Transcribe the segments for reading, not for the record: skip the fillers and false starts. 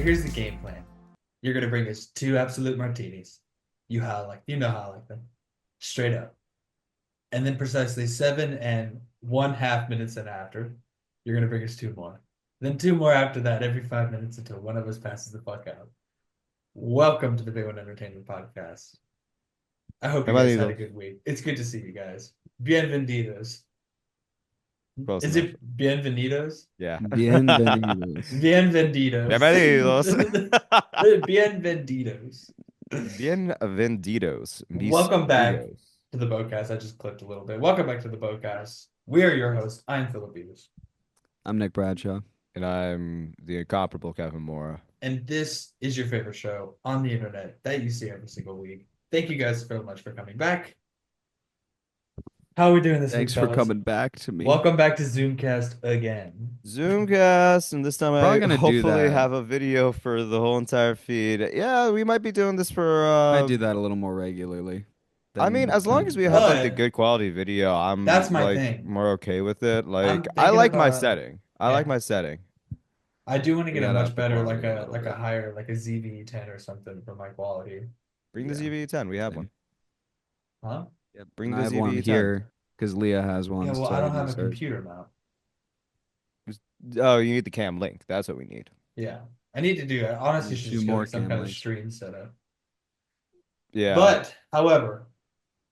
here's the game plan. You're gonna bring us 2 absolute martinis. You know how I like them. Straight up. And then precisely 7 and 1/2 minutes and after, you're gonna bring us 2 more. Then 2 more after that every 5 minutes until one of us passes the fuck out. Welcome to the Big One Entertainment Podcast. I hope you guys had a good week. It's good to see you guys. Bienvenidos. Close Is enough. it bienvenidos? Yeah. Bienvenidos. Bienvenidos. Bienvenidos. Bienvenidos. Bienvenidos. Welcome back to the Podcast. I just clipped a little bit. Welcome back to the Podcast. We are your hosts. I'm Philip Beavis. I'm Nick Bradshaw. And I'm the incomparable Kevin Mora. And this is your favorite show on the internet that you see every single week. Thank you guys so much for coming back. How are we doing this week, Thanks for coming back to me. Welcome back to Zoomcast again. Zoomcast, and this time Probably I hopefully have a video for the whole entire feed. Yeah, we might be doing this for... I do that a little more regularly. I mean, as long as we have like the good quality video, I'm that's my like thing. More okay with it. Like I like my setting. I like my setting. I do want to get a much better, like a higher, like a ZV-10 or something for my quality. Bring the ZV-10. We have one. Huh? Yeah, bring the I have ZV-10 one here because Leah has one. Yeah, well, I don't have a computer mount. Oh, you need the cam link. That's what we need. Yeah, I need to do it. Honestly, should just get some kind of links. stream setup. Yeah. But, however,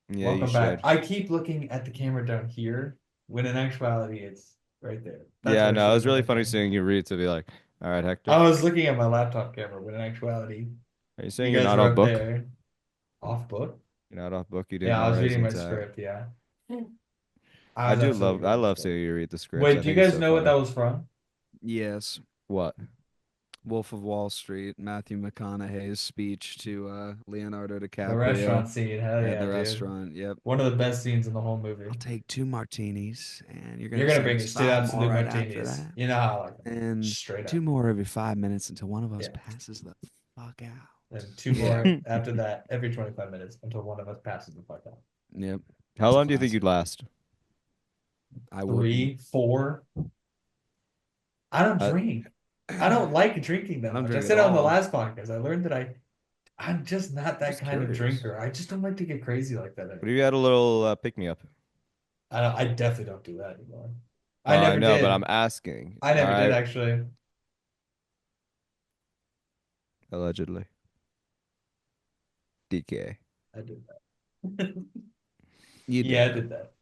yeah, welcome back. I keep looking at the camera down here when in actuality it's right there. That's no, it was really funny seeing you read to be like, all right, Hector. I was looking at my laptop camera when in actuality. Are you saying you're not off book? There. Off book? You're not off book. You didn't. Yeah, I was reading my script. Yeah. I love seeing you read the script. Wait, do you guys know what that was from? Yes. What? Wolf of Wall Street, Matthew McConaughey's speech to Leonardo DiCaprio. The restaurant scene, hell yeah, the restaurant, yep. One of the best scenes in the whole movie. I'll take 2 martinis, and you're gonna bring us 2 absolute martinis. You know how I like them. And straight up. 2 more every 5 minutes until one of us passes the fuck out. And 2 more after that every 25 minutes until one of us passes the fuck out. Yep. How long do you think you'd last? 3, 4. I don't drink. I don't like drinking that much. I said it on the last podcast. I learned that I'm just not that kind of drinker. I just don't like to get crazy like that anymore. What if you had a little pick-me-up? I definitely don't do that anymore. I know, but I'm asking. I never did, actually. Allegedly. DK. I did that. I did that.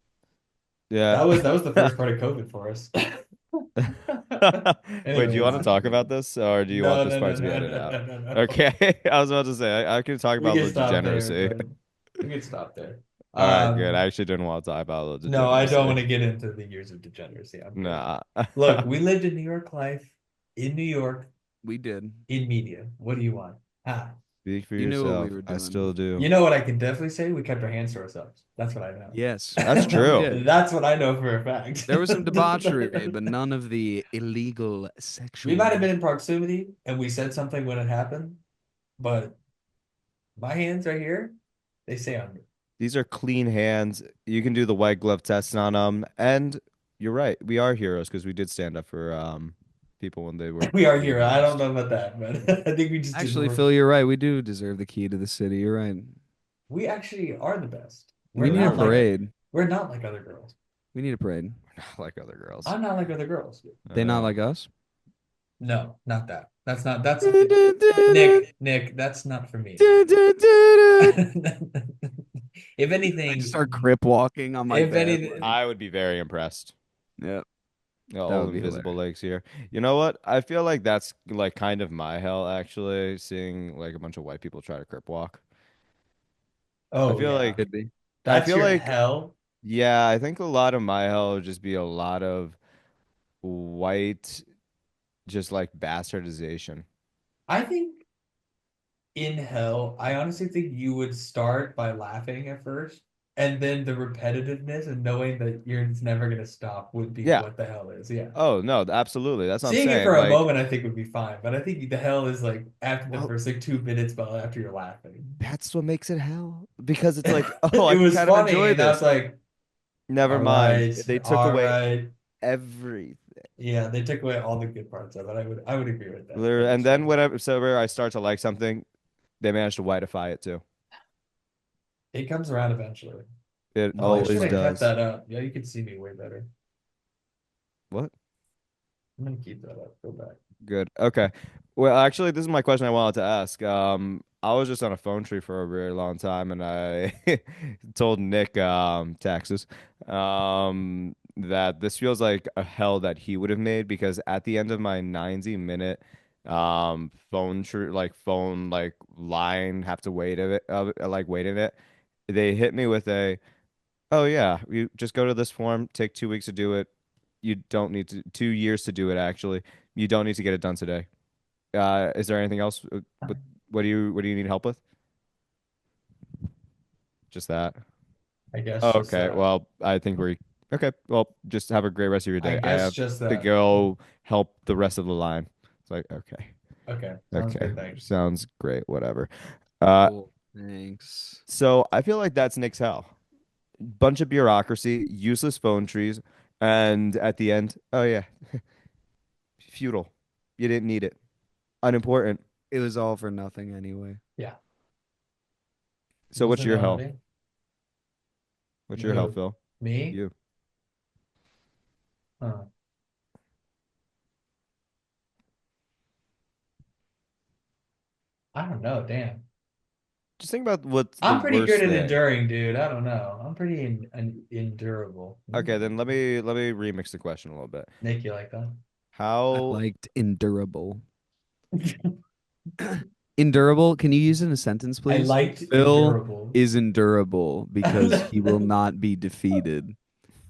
Yeah. That was the first part of COVID for us. Wait, do you want to talk about this, or do you want this part to be edited out? Okay, I was about to say I could talk about the degeneracy. We can stop there. All right, good. I actually didn't want to talk about the degeneracy. No, I don't want to get into the years of degeneracy. Nah. Look, we lived a New York life in New York. We did. In media. What do you want? Speak for yourself. Knew what we were doing. I still do. You know what I can definitely say? We kept our hands to ourselves. That's what I know. Yes. That's true. That's what I know for a fact. There was some debauchery, but none of the illegal sexual... We might have been in proximity, and we said something when it happened, but my hands right here, they say on me. These are clean hands. You can do the white glove test on them, and you're right. We are heroes because we did stand up for... people when they were. We are here. I don't know about that, but I think we just actually, Phil, you're right. We do deserve the key to the city. You're right. We actually are the best. We need a parade. We're not like other girls. We need a parade. We're not like other girls. I'm not like other girls. They not like us? No, not that. That's Nick. That's not for me. If anything, I start grip walking on my. If anything, I would be very impressed. Yep. All the visible legs here. You know what? I feel like that's like kind of my hell, actually, seeing like a bunch of white people try to crip walk. Oh, I feel like could be. That's your hell. Yeah, I think a lot of my hell would just be a lot of white, just like bastardization. I think in hell, I honestly think you would start by laughing at first. And then the repetitiveness and knowing that it's never going to stop would be what the hell is. Yeah. Oh, no, absolutely. That's not Seeing it for a moment, I think would be fine. But I think the hell is like after the first like 2 minutes, but after you're laughing. That's what makes it hell. Because it's like, oh, I kind of enjoy this. I was like, never mind. Right, they took away everything. Yeah, they took away all the good parts of it. I would agree with that. Literally, That and is then true. whenever I start to like something, they manage to whiteify it too. It comes around eventually. It Oh, I should always have kept does. that up. Yeah, you could see me way better. What? I'm gonna keep that up. Go back. Good. Okay. Well, actually, this is my question I wanted to ask. I was just on a phone tree for a very long time, and I told Nick, Texas, that this feels like a hell that he would have made because at the end of my 90-minute phone line have to wait waiting it, they hit me with a, oh yeah, you just go to this form, take 2 weeks to do it. You don't need to 2 years to do it actually. You don't need to get it done today. Is there anything else? What do you need help with? Just that. I guess Oh, just okay. that. Well, I think we're okay. Well, just have a great rest of your I day. I guess have just to that. go help the rest of the line. It's like, okay. Okay, sounds Okay. good. Thanks. Sounds great. Whatever. Uh, Cool. Thanks. so I feel like that's Nick's hell. Bunch of bureaucracy, useless phone trees, and at the end, oh yeah, futile. You didn't need it. Unimportant. It was all for nothing anyway. Yeah. So what's your hell? Emotionality. What's your hell, Who? Phil? Me? You. Huh. I don't know. Damn. Just think about what's the I'm pretty good worst at thing. enduring, dude. I don't know. I'm pretty endurable. Okay, then let me remix the question a little bit. Nick, you like that? I How liked endurable. Endurable, can you use it in a sentence, I please? liked Phil endurable. is endurable because he will not be defeated.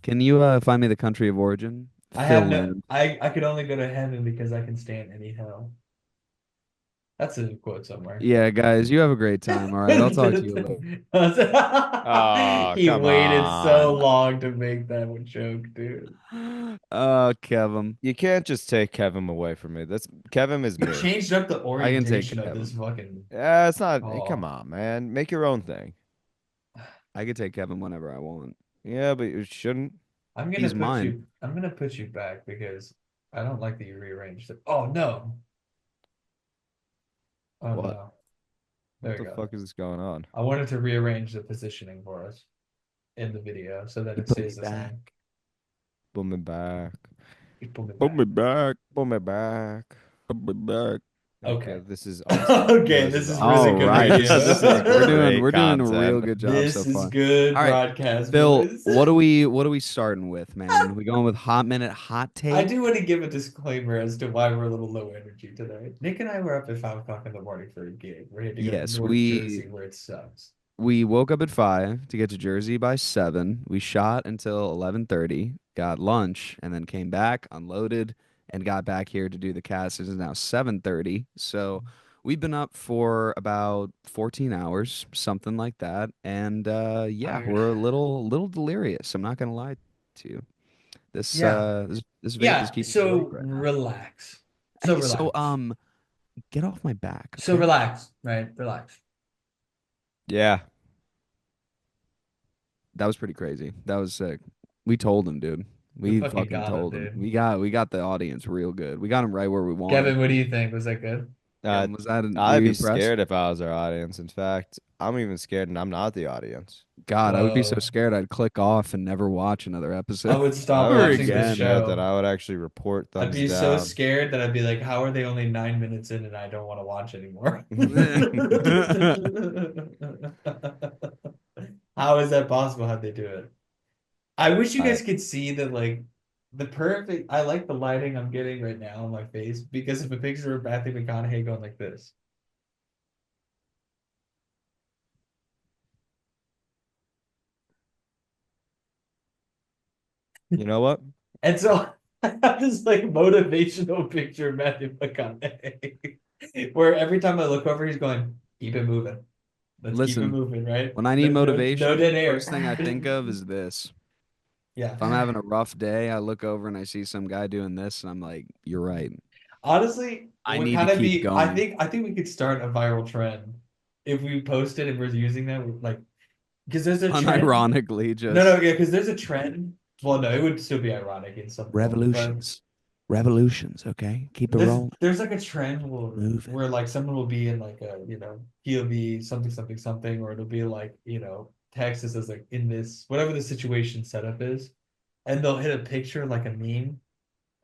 Can you find me the country of origin? I have no. Finland. I could only go to heaven because I can stand any hell. That's a quote somewhere. Yeah, guys, you have a great time. All right, I'll talk to you later. Oh, He come waited so on. long to make that one joke, dude. Kevin. You can't just take Kevin away from me. That's Kevin is You me. changed up the I can take orientation of this Kevin. fucking Yeah, it's not. Hey, come call. on, man. Make your own thing. I can take Kevin whenever I want. Yeah, but you shouldn't. He's mine. I'm gonna put you back because I don't like that you rearranged it. Oh no. Oh What? no. There What we the go. fuck is going on? I wanted to rearrange the positioning for us in the video so that You it put me stays the back. same. Pull me back. You pull me Pull me back. back. Pull me back. Pull me back. Okay, Okay. this is awesome. Okay, This this is is awesome. really All good right, this is This is sick. We're radio. doing great we're doing a real content. good job so This is far. good All right, broadcast, Phil, boys. what are we starting with, man? We going with hot minute hot I take? do want to give a disclaimer as to why we're a little low energy today. Nick and I were up at 5 o'clock in the morning for a gig. We had to go to Yes, North Jersey where it sucks. we woke up at 5 to get to Jersey by 7. We shot until 11:30, got lunch, and then came back, unloaded, and got back here to do the cast. It is now 7:30. So we've been up for about 14 hours, something like that. And yeah, Tired. we're a little delirious. I'm not gonna lie to you. This Yeah. this vape is Yeah. keeping me awake So right now. relax. So Hey, so relax. get off my back, So okay? relax, right? Relax. Yeah. That was pretty crazy. That was sick. We told him, dude. We We fucking fucking got him, told him. dude. We got the audience real good. We got him right where we wanted. Kevin, what do you think? Was that good? Uh, Kevin, were I'd you be impressed? scared if I was our audience. In fact, I'm even scared and I'm not the audience. God, I would be so Whoa. scared I'd click off and never watch another I episode would I stop would ever be watching so this again. scared that show. I would actually report I'd thumbs be so down. scared that I'd be like, how are they only 9 minutes in and I don't want to watch anymore? How is that possible? How'd they do it? I wish you I, guys could see that, like, the perfect. I like the lighting I'm getting right now on my face because of a picture of Matthew McConaughey going like this. you know what? And so I have this like motivational picture of Matthew McConaughey where every time I look over, he's going, keep it moving. Let's keep it Listen, moving, right? when I No, need no motivation, dead first thing I think air. of is this. Yeah. If I'm having a rough day, I look over and I see some guy doing this, and I'm like, "You're right. Honestly, it I would need to kind of keep be. I going." think. I think we could start a viral trend if we posted and we're using that. Like, because there's a trend. Unironically, No, no, just yeah, because there's a trend. Well, no, it would still be ironic in some form, but revolutions. Revolutions, okay? Keep it There's rolling. there's like a trend Moving. where like someone will be in like a POV something something something, or it'll be like text that says like in this whatever the situation setup is, and they'll hit a picture like a meme,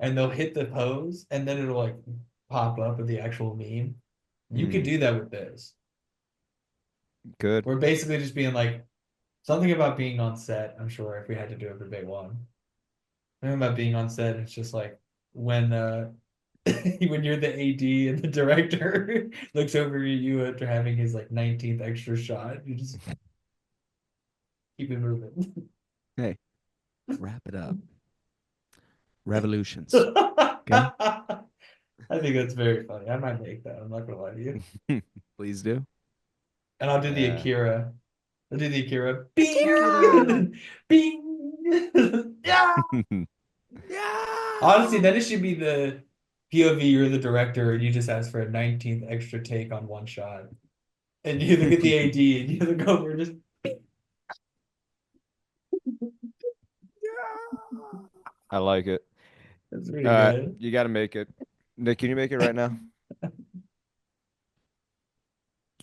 and they'll hit the pose, and then it'll like pop up with the actual meme. You could Mm, do that with this. good. We're basically just being like something about being on set. I'm sure if we had to do it for big one, something about being on set. It's just like when when you're the AD and the director looks over at you after having his like 19th extra shot, you just keep it moving. Hey, wrap it up. Revolutions. Okay. I think that's very funny. I might make that. I'm not gonna lie to you. Please do. And I'll do the Yeah. Akira. I'll do the Akira. Akira! Bing! Bing! Yeah! Honestly, then it should be the POV, you're the director, and you just ask for a 19th extra take on one shot. And you look at the AD and you look over and just I like it. that's All pretty right, good. you got to make it. Nick, can you make it right now?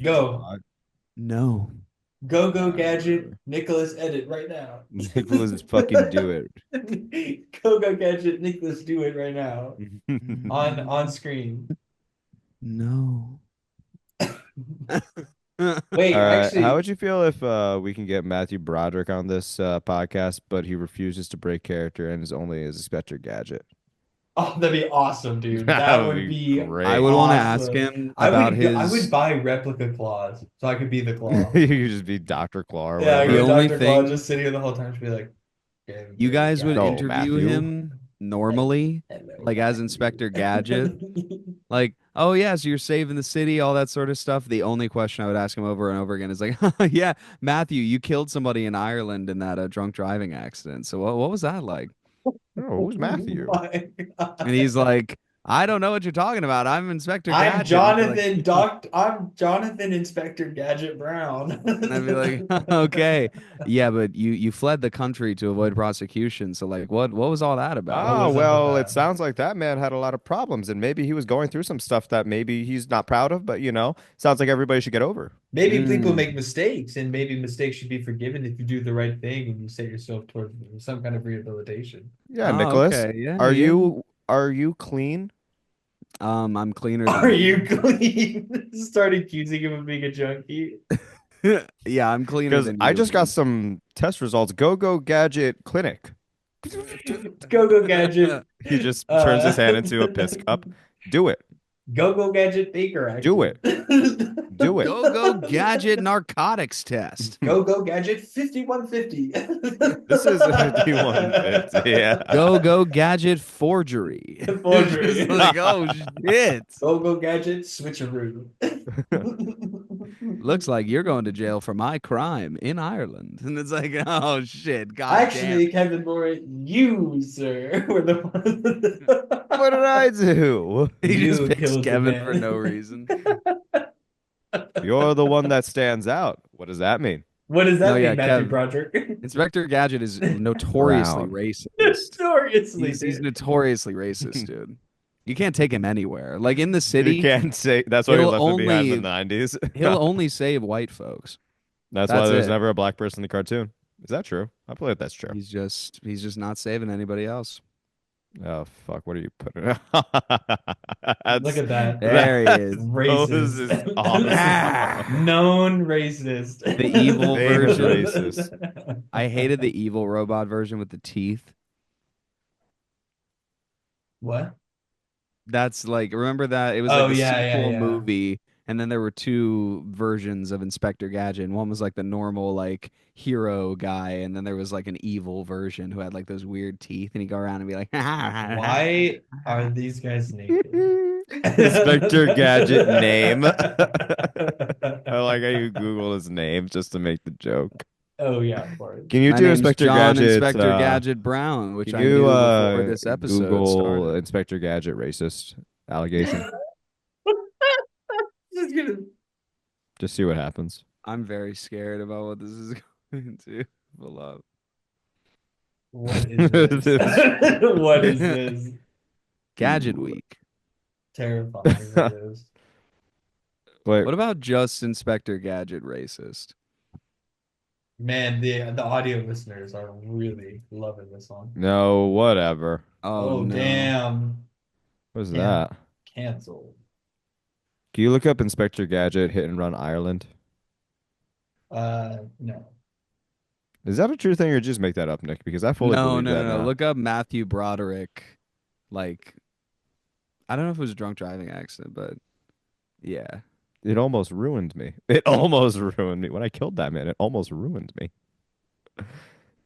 Go. Fuck. No. Go All right, gadget, whatever. Nicholas edit right now. Nicholas, fucking do it. Go gadget, Nicholas do it right now. On screen. No. All Wait, right. How actually, would you feel if we can get Matthew Broderick on this podcast, but he refuses to break character and is only as Inspector Gadget? oh, that'd be awesome, dude. That That would would be be I great. would want to ask awesome. him I about would go, I would his. buy replica claws so I could be the claw. You could just be Dr. Claw or Yeah, I The whatever. go only Dr. Claw thing just sitting here the whole time to be like, you guys would Gadget. Go, interview Matthew. him normally, Hello, like as Inspector Gadget. Matthew. Like, oh yeah, so you're saving the city, all that sort of stuff. The only question I would ask him over and over again is like, yeah, Matthew, you killed somebody in Ireland in that drunk driving accident. So what was that like? Oh, who's Oh Matthew? my And he's God. like, I don't know what you're talking about. I'm Inspector Gadget. I'm Jonathan Inspector Gadget Brown. And I'd be like, okay, yeah, but you fled the country to avoid prosecution. So like, what was all that about? What Ah, was up with well, it that? sounds like that man had a lot of problems, and maybe he was going through some stuff that maybe he's not proud of, but sounds like everybody should get over. Maybe people Mm. make mistakes, and maybe mistakes should be forgiven if you do the right thing and you set yourself towards some kind of rehabilitation. Yeah, Oh, Nicholas, okay, yeah, are yeah. you clean? I'm cleaner Are than you you. clean? Start accusing him of being a junkie. Yeah, I'm cleaner Because than I you, just got man. some test results. Go Gadget Clinic. Go Gadget. He just turns his Uh, hand into a piss cup. Do it. Go Gadget Baker Do action. it. Do it. Go gadget narcotics test. Go Gadget 5150. This is a 5150. Yeah. Go gadget forgery. It's just Forgery. like, oh shit. Go Gadget switcheroo. Looks like you're going to jail for my crime in Ireland. And it's like, oh shit, god damn. Actually, Kevin Moore, you, sir, were the What did one. I do? He just You picks killed the Kevin for no man. reason. You're the one that stands out. What does that mean? What does No, that yeah, mean, Matthew Kev. Broderick? Inspector Gadget is notoriously Brown. racist. Notoriously, He's dude. notoriously racist, dude. You can't take him anywhere. Like in the You city, can't say that's why he he'll left it behind in only the 90s. he'll only save white folks. That's why That's there's it. never a black person in the cartoon. Is that true? I believe that's true. He's just not saving anybody else. Oh fuck! What are you putting? Look at that. There he is. Oh, this is Racist. awesome. Known racist. The evil Famous version. racist. I hated the evil robot version with the teeth. What? That's like, remember that? It was Oh like a yeah, sequel yeah. movie, and then there were two versions of Inspector Gadget. And one was like the normal like hero guy, and then there was like an evil version who had like those weird teeth, and he'd go around and be like, Why are these guys naked? Inspector Gadget name. I like how you Google his name just to make the joke. Oh yeah, of course. Can you My do name's Inspector John Gadget? Inspector Gadget Brown, which Can I you knew before this episode Google started. Inspector Gadget racist allegation? Just gonna- Just see what happens. I'm very scared about what this is going to pull up. What is this? What is this? Gadget Week. Terrifying it is. Wait, What about just Inspector Gadget racist? Man, the audio listeners are really loving this one. no, whatever. Oh Oh, no. damn. What's Can that? Canceled. Can you look up Inspector Gadget Hit and Run Ireland? No. Is that a true thing or just make that up, Nick? Because I fully No, believe no, that no, no. now. Look up Matthew Broderick. Like, I don't know if it was a drunk driving accident, but yeah. It almost ruined me. It almost ruined me. When I killed that man, it almost ruined me.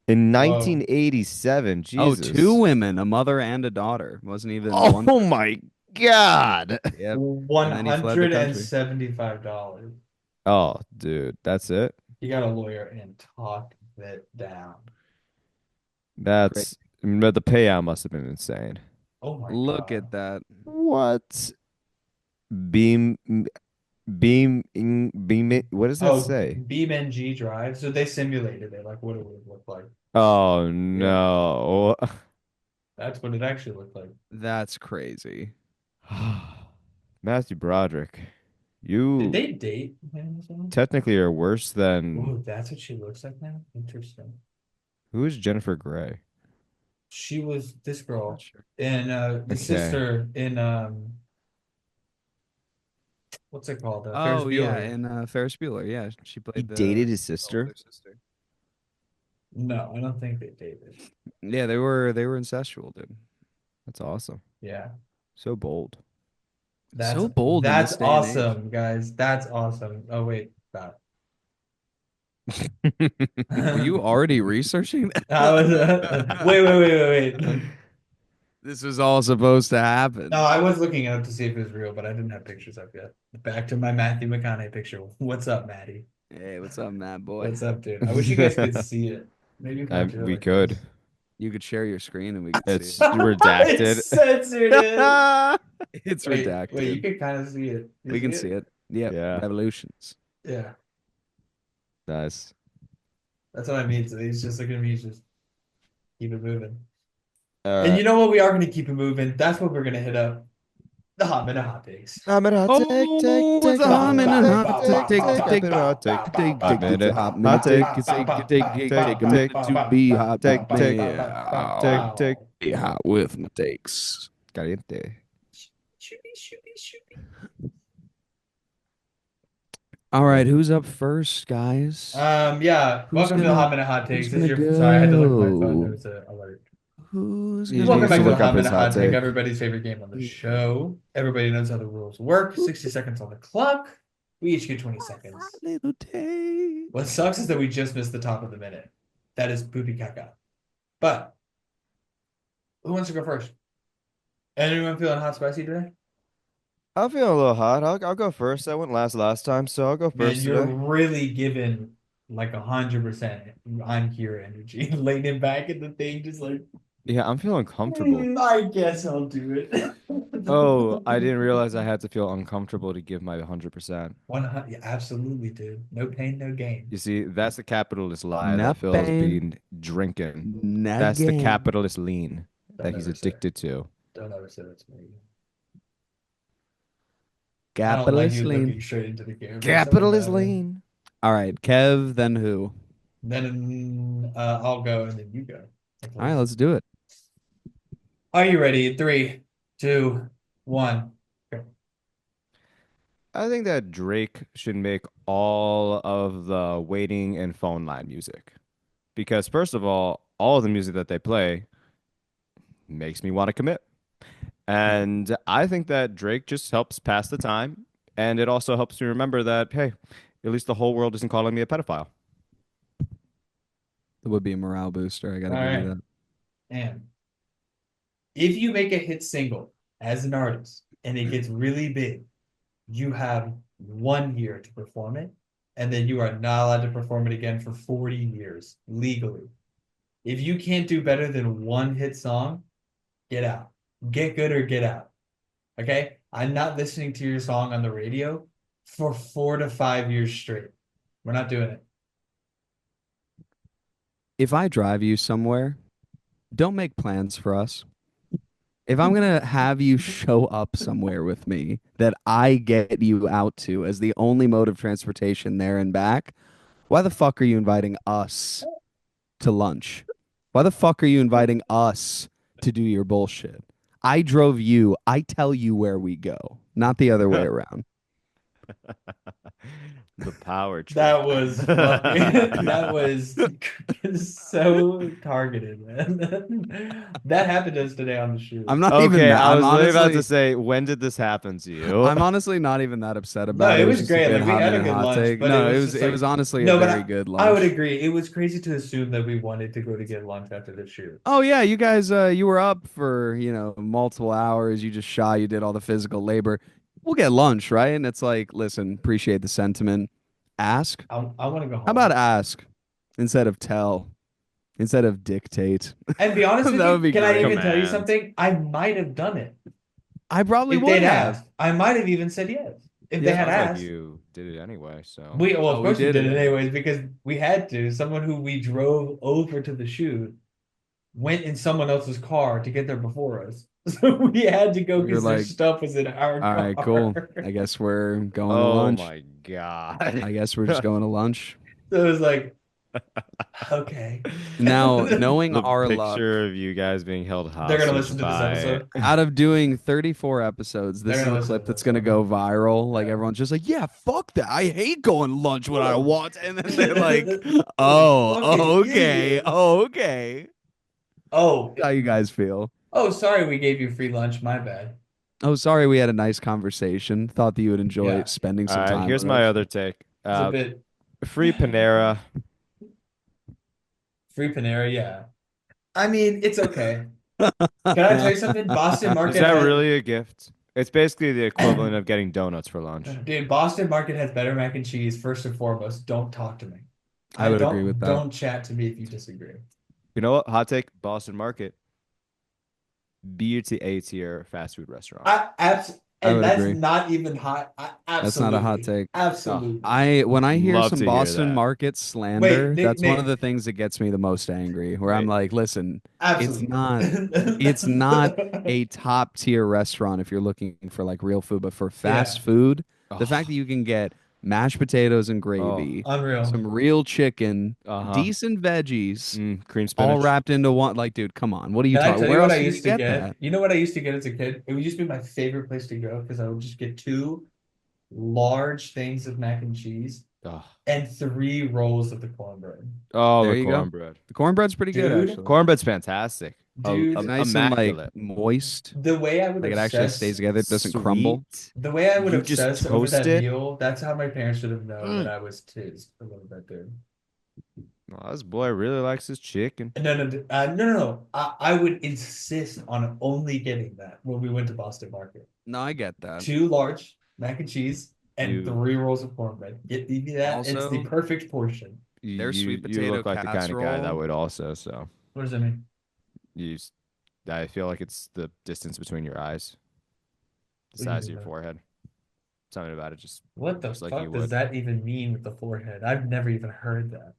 In Whoa. 1987, Oh, two Jesus. women, a mother and a daughter. Wasn't even one Oh person. my God. Yep. And then he fled the country. $175. Oh, dude, that's it? You got a lawyer and talk that down. Great. But the payout must have been insane. Oh my Look God. at that. What? Beam, what does that Oh, say? BeamNG Drive. So they simulated it, like what it would look like. Oh Yeah, no. that's what it actually looked like. That's crazy. Matthew Broderick, Did you they date him? technically are worse than Oh, that's what she looks like now? Interesting. who is Jennifer Grey? She was this Not girl sure. and the Okay. sister in what's it called? Ferris Oh yeah, Bueller. and Ferris Bueller. Yeah, she He played dated the his sister? older sister. No, I don't think they dated. Yeah, they were incestual, dude. That's awesome. Yeah. So bold. That's So bold in that's this day and age. awesome, guys. That's awesome. Oh wait, stop. Were you already researching I was that? wait. This was all supposed to No, happen. I was looking it up to see if it was real, but I didn't have pictures up yet. Back to my Matthew McConaughey picture. What's up, Maddie? Hey, what's up, Matt boy? What's up, dude? I wish you guys could see it. Maybe if I do it We like could. this. You could share your screen and we could see It's it. redacted. It's censored it. It's Wait, you redacted. can kind of see it. You We see can see it. Yep, Yeah. revolutions. Yeah, Nice. that's what I mean. So he's just looking at me, he's just keep it moving. All And right. you know what? We are going to keep it moving. That's what we're going to hit up. The hot minute hot takes. I'm in a hot Oh, it's a hot minute, hot take, hot minute, hot hot minute, take, take a minute to be hot, take. be hot with my takes. Caliente. All right, who's up first, guys? Yeah. Who's Welcome to the gonna- hot minute hot takes. who's This is gonna your sorry, I had to look at my phone. go? There was an alert. Who's He gonna Welcome needs back to to the look up hot his minute hot hot take. take. Everybody's favorite game on the show. Everybody knows how the rules work. 60 seconds on the clock. We each get 20 seconds. little take? What sucks is that we just missed the top of the minute. That is poopy caca. But who wants to go first? Anyone feeling hot spicy today? I'm feeling a little hot. I'll go first. I went last time, so I'll go Man, first you're today. really giving like 100% I'm here energy. Laying it back in the thing, just like Yeah, I'm feeling comfortable. I guess I'll do it. Oh, I didn't realize I had to feel uncomfortable to give my 100%. 100, yeah, absolutely, dude. No pain, no gain. You see, that's the capitalist lie No that Phil's pain, been drinking. no That's the gain. capitalist lean that Don't he's ever say. addicted to. Don't ever say that to me. I don't like Capitalist you lean. looking straight into the camera. Capitalist Something about it. lean. All right, Kev, then who? Then I'll go and then you go. All right, let's do it. Are you ready? 3, 2, 1. Go. I think that Drake should make all of the waiting and phone line music. Because first of all of the music that they play makes me want to commit. And I think that Drake just helps pass the time. And it also helps me remember that, hey, at least the whole world isn't calling me a pedophile. It would be a morale booster. I gotta All give right. you that. And if you make a hit single as an artist and it gets really big, you have 1 year to perform it, and then you are not allowed to perform it again for 40 years legally. If you can't do better than one hit song, get out. Get good or get out. Okay? I'm not listening to your song on the radio for 4 to 5 years straight. We're not doing it. If I drive you somewhere, don't make plans for us. if I'm gonna have you show up somewhere with me that I get you out to as the only mode of transportation there and back, why the fuck are you inviting us to lunch? Why the fuck are you inviting us to do your bullshit? I drove you. I tell you where we go, not the other way around. The power trip. That was fucking. That was so targeted, man. That happened to us today on the I'm shoot. not even Okay, that. I was literally about to say, when did this happen to you? I'm honestly not even that upset No, about it. it It was was just a great. good Like we hot had a minute good hot lunch, take. but it No, was just it was like honestly a no, but very good I would lunch. agree. It was crazy to assume that we wanted to go to get lunch after the shoot. Oh yeah, you guys you were up for, multiple hours. You just shot, you did all the physical labor. We'll get lunch, right? And it's like, listen, appreciate the sentiment. Ask. I want to go How about home. ask instead of tell, instead of dictate? And be honest with That would you, be can I great. even tell you Command. something? I might have done it I probably if would they'd have. asked. I might have even said yes if they Yeah. had Sounds like asked. you did it anyway, so. We well, of Oh, we course we did did it. it anyways because we had to. Someone who we drove over to the shoot went in someone else's car to get there before us. So we had to go We were because their like, stuff was in our all right, cool. car. I guess we're going to Oh lunch. my God. I guess we're just going to lunch. So it was like, okay. Now, knowing The our luck, picture of you guys being held They're gonna hostage listen to this by. episode. out of doing 34 episodes, They're this is gonna a listen clip to that's this going to go one. viral. Like Yeah. everyone's just like, yeah, fuck that. I hate going to lunch when I Oh. want. And then they're like, oh, Fucking okay. idiot. Oh, okay. Oh, How you guys feel? oh, sorry, we gave you free lunch. My bad. Oh, sorry. We had a nice conversation. Thought that you would enjoy Yeah, spending All some right, time here's with my us. other take. it's a bit Free Panera. free Panera. Yeah, I mean it's okay. Can I tell you something? Boston Is Market that has, really a gift? It's basically the equivalent of getting donuts for lunch. dude. Boston Market has better mac and cheese. First and foremost, don't talk to me. I I would agree with that. don't chat to me if you disagree. You know what? Hot take, Boston Market, B to A tier fast food restaurant. I And would that's agree. not even hot. That's not a hot take. Oh, Absolutely. When I hear love some to hear Boston that. market Wait, slander, Nick, that's one of Nick, the things that gets me the most angry. Where I'm Wait. like, listen, it's absolutely. not it's not a top tier restaurant if you're looking for like real food, but for fast Yeah, food, the fact Oh, that you can get mashed potatoes and oh, gravy, unreal. some real chicken, uh-huh. decent veggies, Cream all spinach. wrapped into one. Like, dude, come on. What are you Can I talking? tell you Where what I else can you used to get get? that? You know what I used to get as a kid? It would just be my favorite place to go because I would just get two large things of mac and cheese Oh, and three rolls of the cornbread. oh, There the you go. cornbread. The cornbread's pretty good, Dude, actually. Cornbread's fantastic. It's dude, nice and like Immaculate. moist. the way I would Like it actually stays obsess, together, it doesn't crumble. Sweet. the way I would You just obsess over toast that it. meal, that's how my parents should have known that Mm. I was tizzed a little bit, dude. Oh, this boy really likes his chicken. No. I would insist on only getting that when we went to Boston Market. No, I get that. Two large mac and cheese and You, three rolls of cornbread. Get me that. It's the Also, perfect portion. their sweet you potato look like the kind of guy that casserole. would also. So What does that mean? you, s- I feel like it's the distance between your eyes, the What do you size of mean your by forehead. Something about it, what the just like fuck you does would. that even mean with the forehead? I've never even heard that.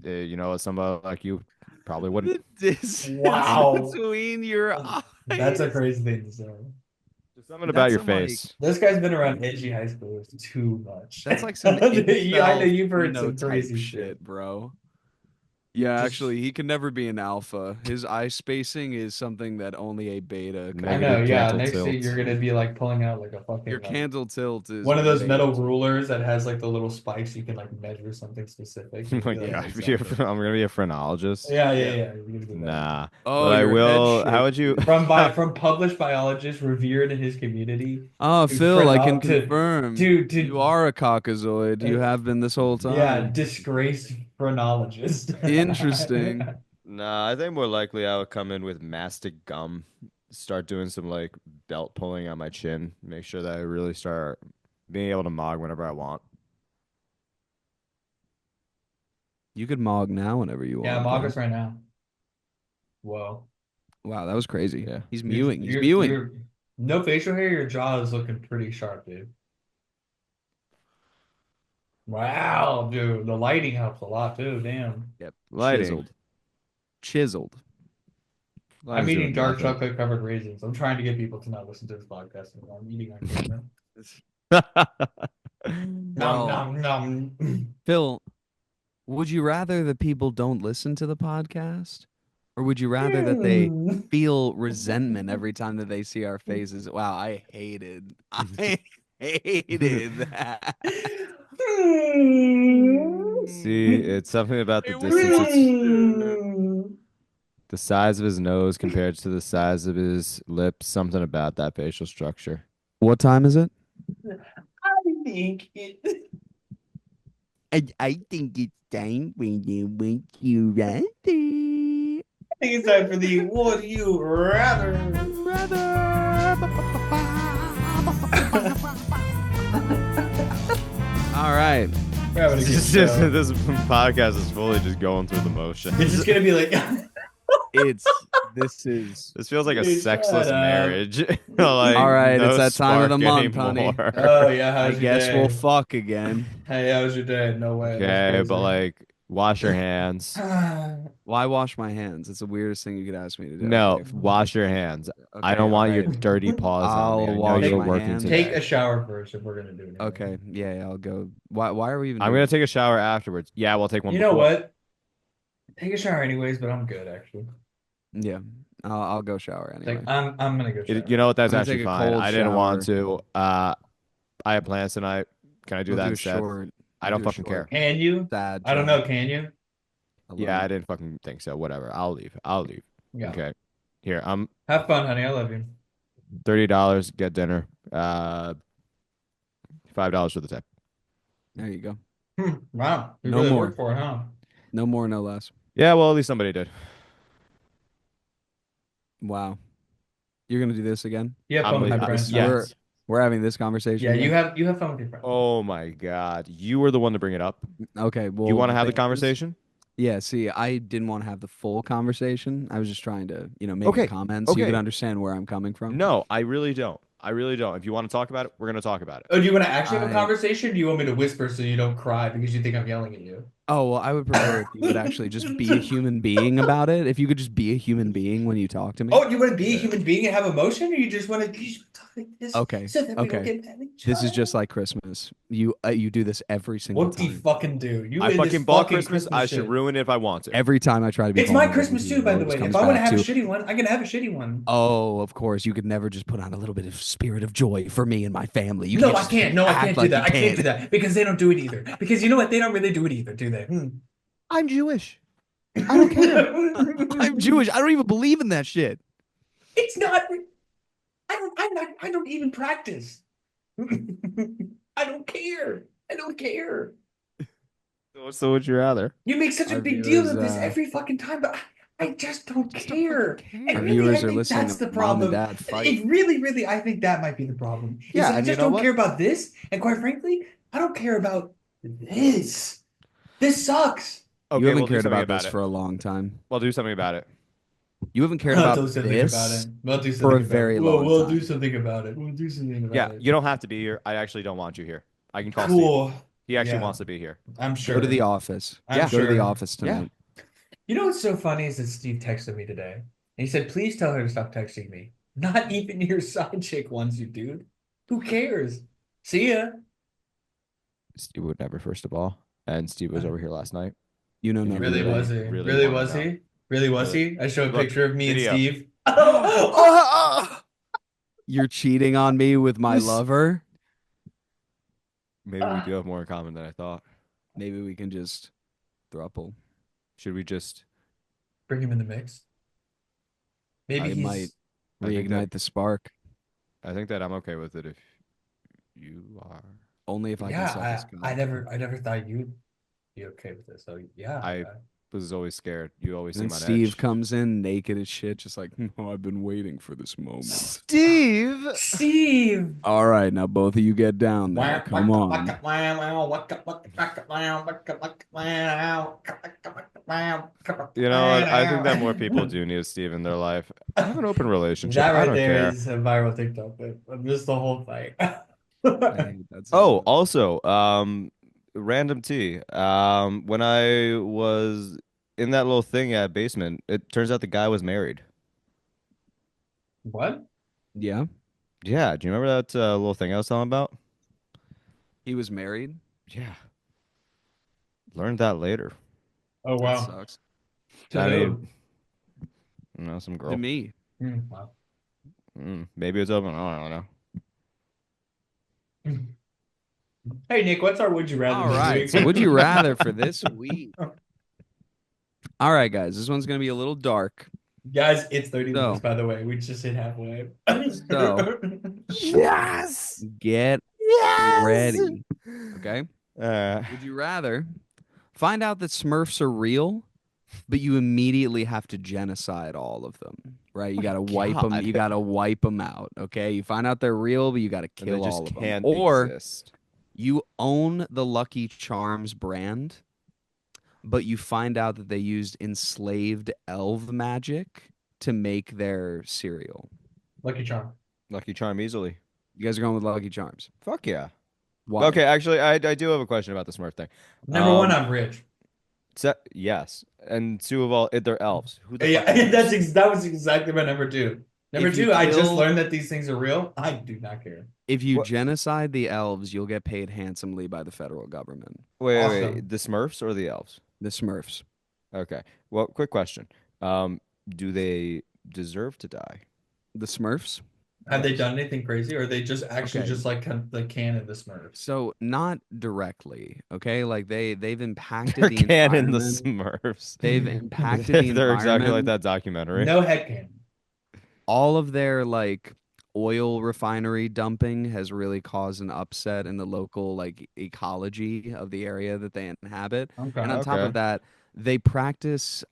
You know, somebody like you probably wouldn't. The distance Wow. between your That's a eyes. crazy thing to say. Just something about That's your some like face. This guy's been around edgy high schoolers too much. that's like some I know incel you've heard some phenotype crazy shit, bro. Yeah, Just actually, he can never be an alpha. His eye spacing is something that only a beta could I do. know, Negative yeah. cantle Next thing tilt. you're gonna be like pulling out like a Your fucking like candle tilt is one of those metal major. rulers that has like the little spikes you can like measure something specific. You'd be Like, like, yeah, exactly. I'm gonna be a phrenologist. Yeah. You're gonna do that. Nah, Oh, but I your head will. How shape, would you? dude. From published biologists revered in his community Oh, to Phil, I can phrenolog confirm to you are a caucasoid. You uh, have been this whole yeah, time. disgraced phrenologist. Interesting. Nah, I think more likely I would come in with mastic gum, start doing some like belt pulling on my chin, make sure that I really start being able to mog whenever I want. You could mog now whenever you Yeah, I'm want, though. August right now. Whoa. Wow, that was crazy. Yeah. He's mewing. He's mewing. You're no facial hair, your jaw is looking pretty sharp, dude. Wow, dude. The lighting helps a lot too. Damn. Yep. Lighting. Chiseled. Chiseled. I I'm was eating doing dark nothing. chocolate covered raisins. I'm trying to get people to not listen to this podcast anymore. I'm eating on camera. Nom Well, nom nom. Phil, would you rather that people don't listen to the podcast, or would you rather that they feel resentment every time that they see our faces? Wow, I hated that. See, it's something about the It distance. It's was. the size of his nose compared to the size of his lips. Something about that facial structure. What time is it? I think it. I think it's time when you want you rather. I think it's time for the Would You Rather. All right. We're having a good This, just, show. this podcast is fully just going through the motions. It's just gonna be like. This is This feels like a Dude, sexless shut up. marriage. Like, all right. no It's that time of the spark month, honey. anymore. Oh yeah, I how's your guess day? we'll fuck again. Hey, how was your day? No way. Okay, but like, wash your hands. Why wash my hands? It's the weirdest thing you could ask me to do. No, Okay, wash your hands. I okay, don't want all your right. dirty paws on me. I'll I know wash you're my working hands. today. Take a shower first if we're gonna do it. Okay, yeah, I'll go. Why are we even I'm doing gonna take a shower afterwards. Yeah, we'll take one. You know before. what? Take a shower anyways, but I'm good actually. Yeah, I'll go shower anyway. Like I'm gonna go shower. You know what? That's I'm gonna actually take a fine. cold I didn't want shower. to. I have plans tonight. Can I do We'll that do a instead? short. I we'll don't do a fucking short, care. Can you? Sad I don't chat know. Can you? Yeah, I alone. didn't fucking think so. Whatever. I'll leave. I'll leave. Yeah. Okay. Here, I'm Have fun, honey. I love you. $30. Get dinner. $5 for the tip. There you go. Wow. You No really more. worked for it, huh? No more, no less. Yeah, well, at least somebody did. Wow. You're gonna do this again? You have I'm fun with leaving. your friends. Yeah. huh? Yes. We're having this conversation. Yeah, again? you have fun with your friends. Oh my God. You were the one to bring it up. Okay. Well, You want to have the thing is- conversation? Yeah. See, I didn't want to have the full conversation. I was just trying to, make Okay, a comment so you okay. could understand where I'm coming from. No, I really don't. I really don't. If you want to talk about it, we're going to talk about it. Oh, do you want to actually have a I- conversation? Or do you want me to whisper so you don't cry because you think I'm yelling at you? Oh, well, I would prefer if you would actually just be a human being about it. If you could just be a human being when you talk to me. Oh, do you want to be a human being and have emotion, or you just want to talk like this? Okay, So that we don't okay. get mad at each This is other? just like Christmas. You do this every single What do you time. fucking do? You I in this fucking bought fucking Christmas. I should shit. ruin it if I want to. Every time I try to be It's my vulnerable Christmas with too, you, by it the always way. comes If I want to back have a to, shitty one, I can have a shitty one. oh, of course, you could never just put on a little bit of spirit of joy for me and my family. You No, can't I just can't. No, I act can't do like that. you I can't can. do that because they don't do it either. Because you know what? They don't really do it either, do they? I'm Jewish. I don't care. I'm Jewish. I don't even believe in that shit. It's not. I don't even practice. I don't care. I don't care. So would you rather? You make such a Our big deal viewers, of this every fucking time, but I just don't care. And Our really, viewers I are think listening that's to the mom and problem. dad fight. It really, I think that might be the problem. Is Yeah, that I and you just know don't what? care about this, and quite frankly, I don't care about this. This sucks. Okay, You haven't we'll do cared something about this it. for a long time. We'll do something about it. You haven't cared We'll about do something this. about it. We'll do for something a about very it. long We'll do time. something about it. We'll do something about Yeah, it. you don't have to be here. I actually don't want you here. I can call Steve. Cool. He actually Yeah. wants to be here. I'm sure. Go to the office. I'm Go to the sure. office tonight. You know what's so funny is that Steve texted me today. And he said, please tell her to stop texting me. Not even your side chick wants you, dude. Who cares? See ya. Steve would never, first of all. And Steve was over here last night. You know Really nothing. Really Really, was he? really Really wanted was that. he? Really was Really. he? I show a Look, picture of me video. and Steve. You're cheating on me with my Yes. lover. Maybe we do have more in common than I thought. Maybe we can just throuple. Should we just... Bring him in the mix. Maybe I he's might I think reignite that- the spark. I think that I'm okay with it if you are. Only if I can yeah. suck his cock. I never thought you'd be okay with this. So yeah. I was always scared. You always And seem then on Steve edge. comes in naked as shit, just like, oh, I've been waiting for this moment. Steve! Steve. All right, now both of you get down there. Come on. You know what? I think that more people do need a Steve in their life. Have an open relationship. That I right don't there care. is a viral TikTok clip of just the whole fight. I hate that so Oh, much. also, random tea. When I was in that little thing at basement, it turns out the guy was married. What? Yeah, Yeah, do you remember that little thing I was telling about? he was married. Yeah, learned that later. Oh That wow. sucks. To I mean, who? some To girl. me, Wow. Maybe it's open. I don't know. Hey Nick, what's our would you rather all this right. week? So, would you rather for this week? All right, guys, this one's gonna be a little dark. Guys, it's 30 minutes, So, by the way. We just hit halfway. so Yes. get Yes. ready. Okay. Would you rather find out that Smurfs are real, but you immediately have to genocide all of them? Right? You My gotta wipe them. You God. gotta wipe them out. Okay. You find out they're real, but you gotta And they kill just all of them. can't Or exist. you own the Lucky Charms brand, but you find out that they used enslaved elf magic to make their cereal. Lucky Charm. Lucky Charm easily. You guys are going with Lucky Charms. Fuck yeah. Why? Okay, actually, I do have a question about the Smurf thing. Number one, I'm rich. Yes, and two of all, they're elves. Who the Yeah, fuck cares? that was exactly my number two. Number If you two, I just kill- learned that these things are real. I do not care. If you What? genocide the elves, you'll get paid handsomely by the federal government. Wait, Awesome. the Smurfs or the elves? The Smurfs. Okay. Well, quick question. Do they deserve to die? The Smurfs? Have they Yes. done anything crazy, or are they just actually Okay. just like the canon the Smurfs? So not directly, okay? Like they've impacted They're the canon the environment. Smurfs. They've impacted the They're exactly like environment. that documentary. No headcanon. All of their like oil refinery dumping has really caused an upset in the local like ecology of the area that they inhabit. Okay. And on top Okay. of that, they practice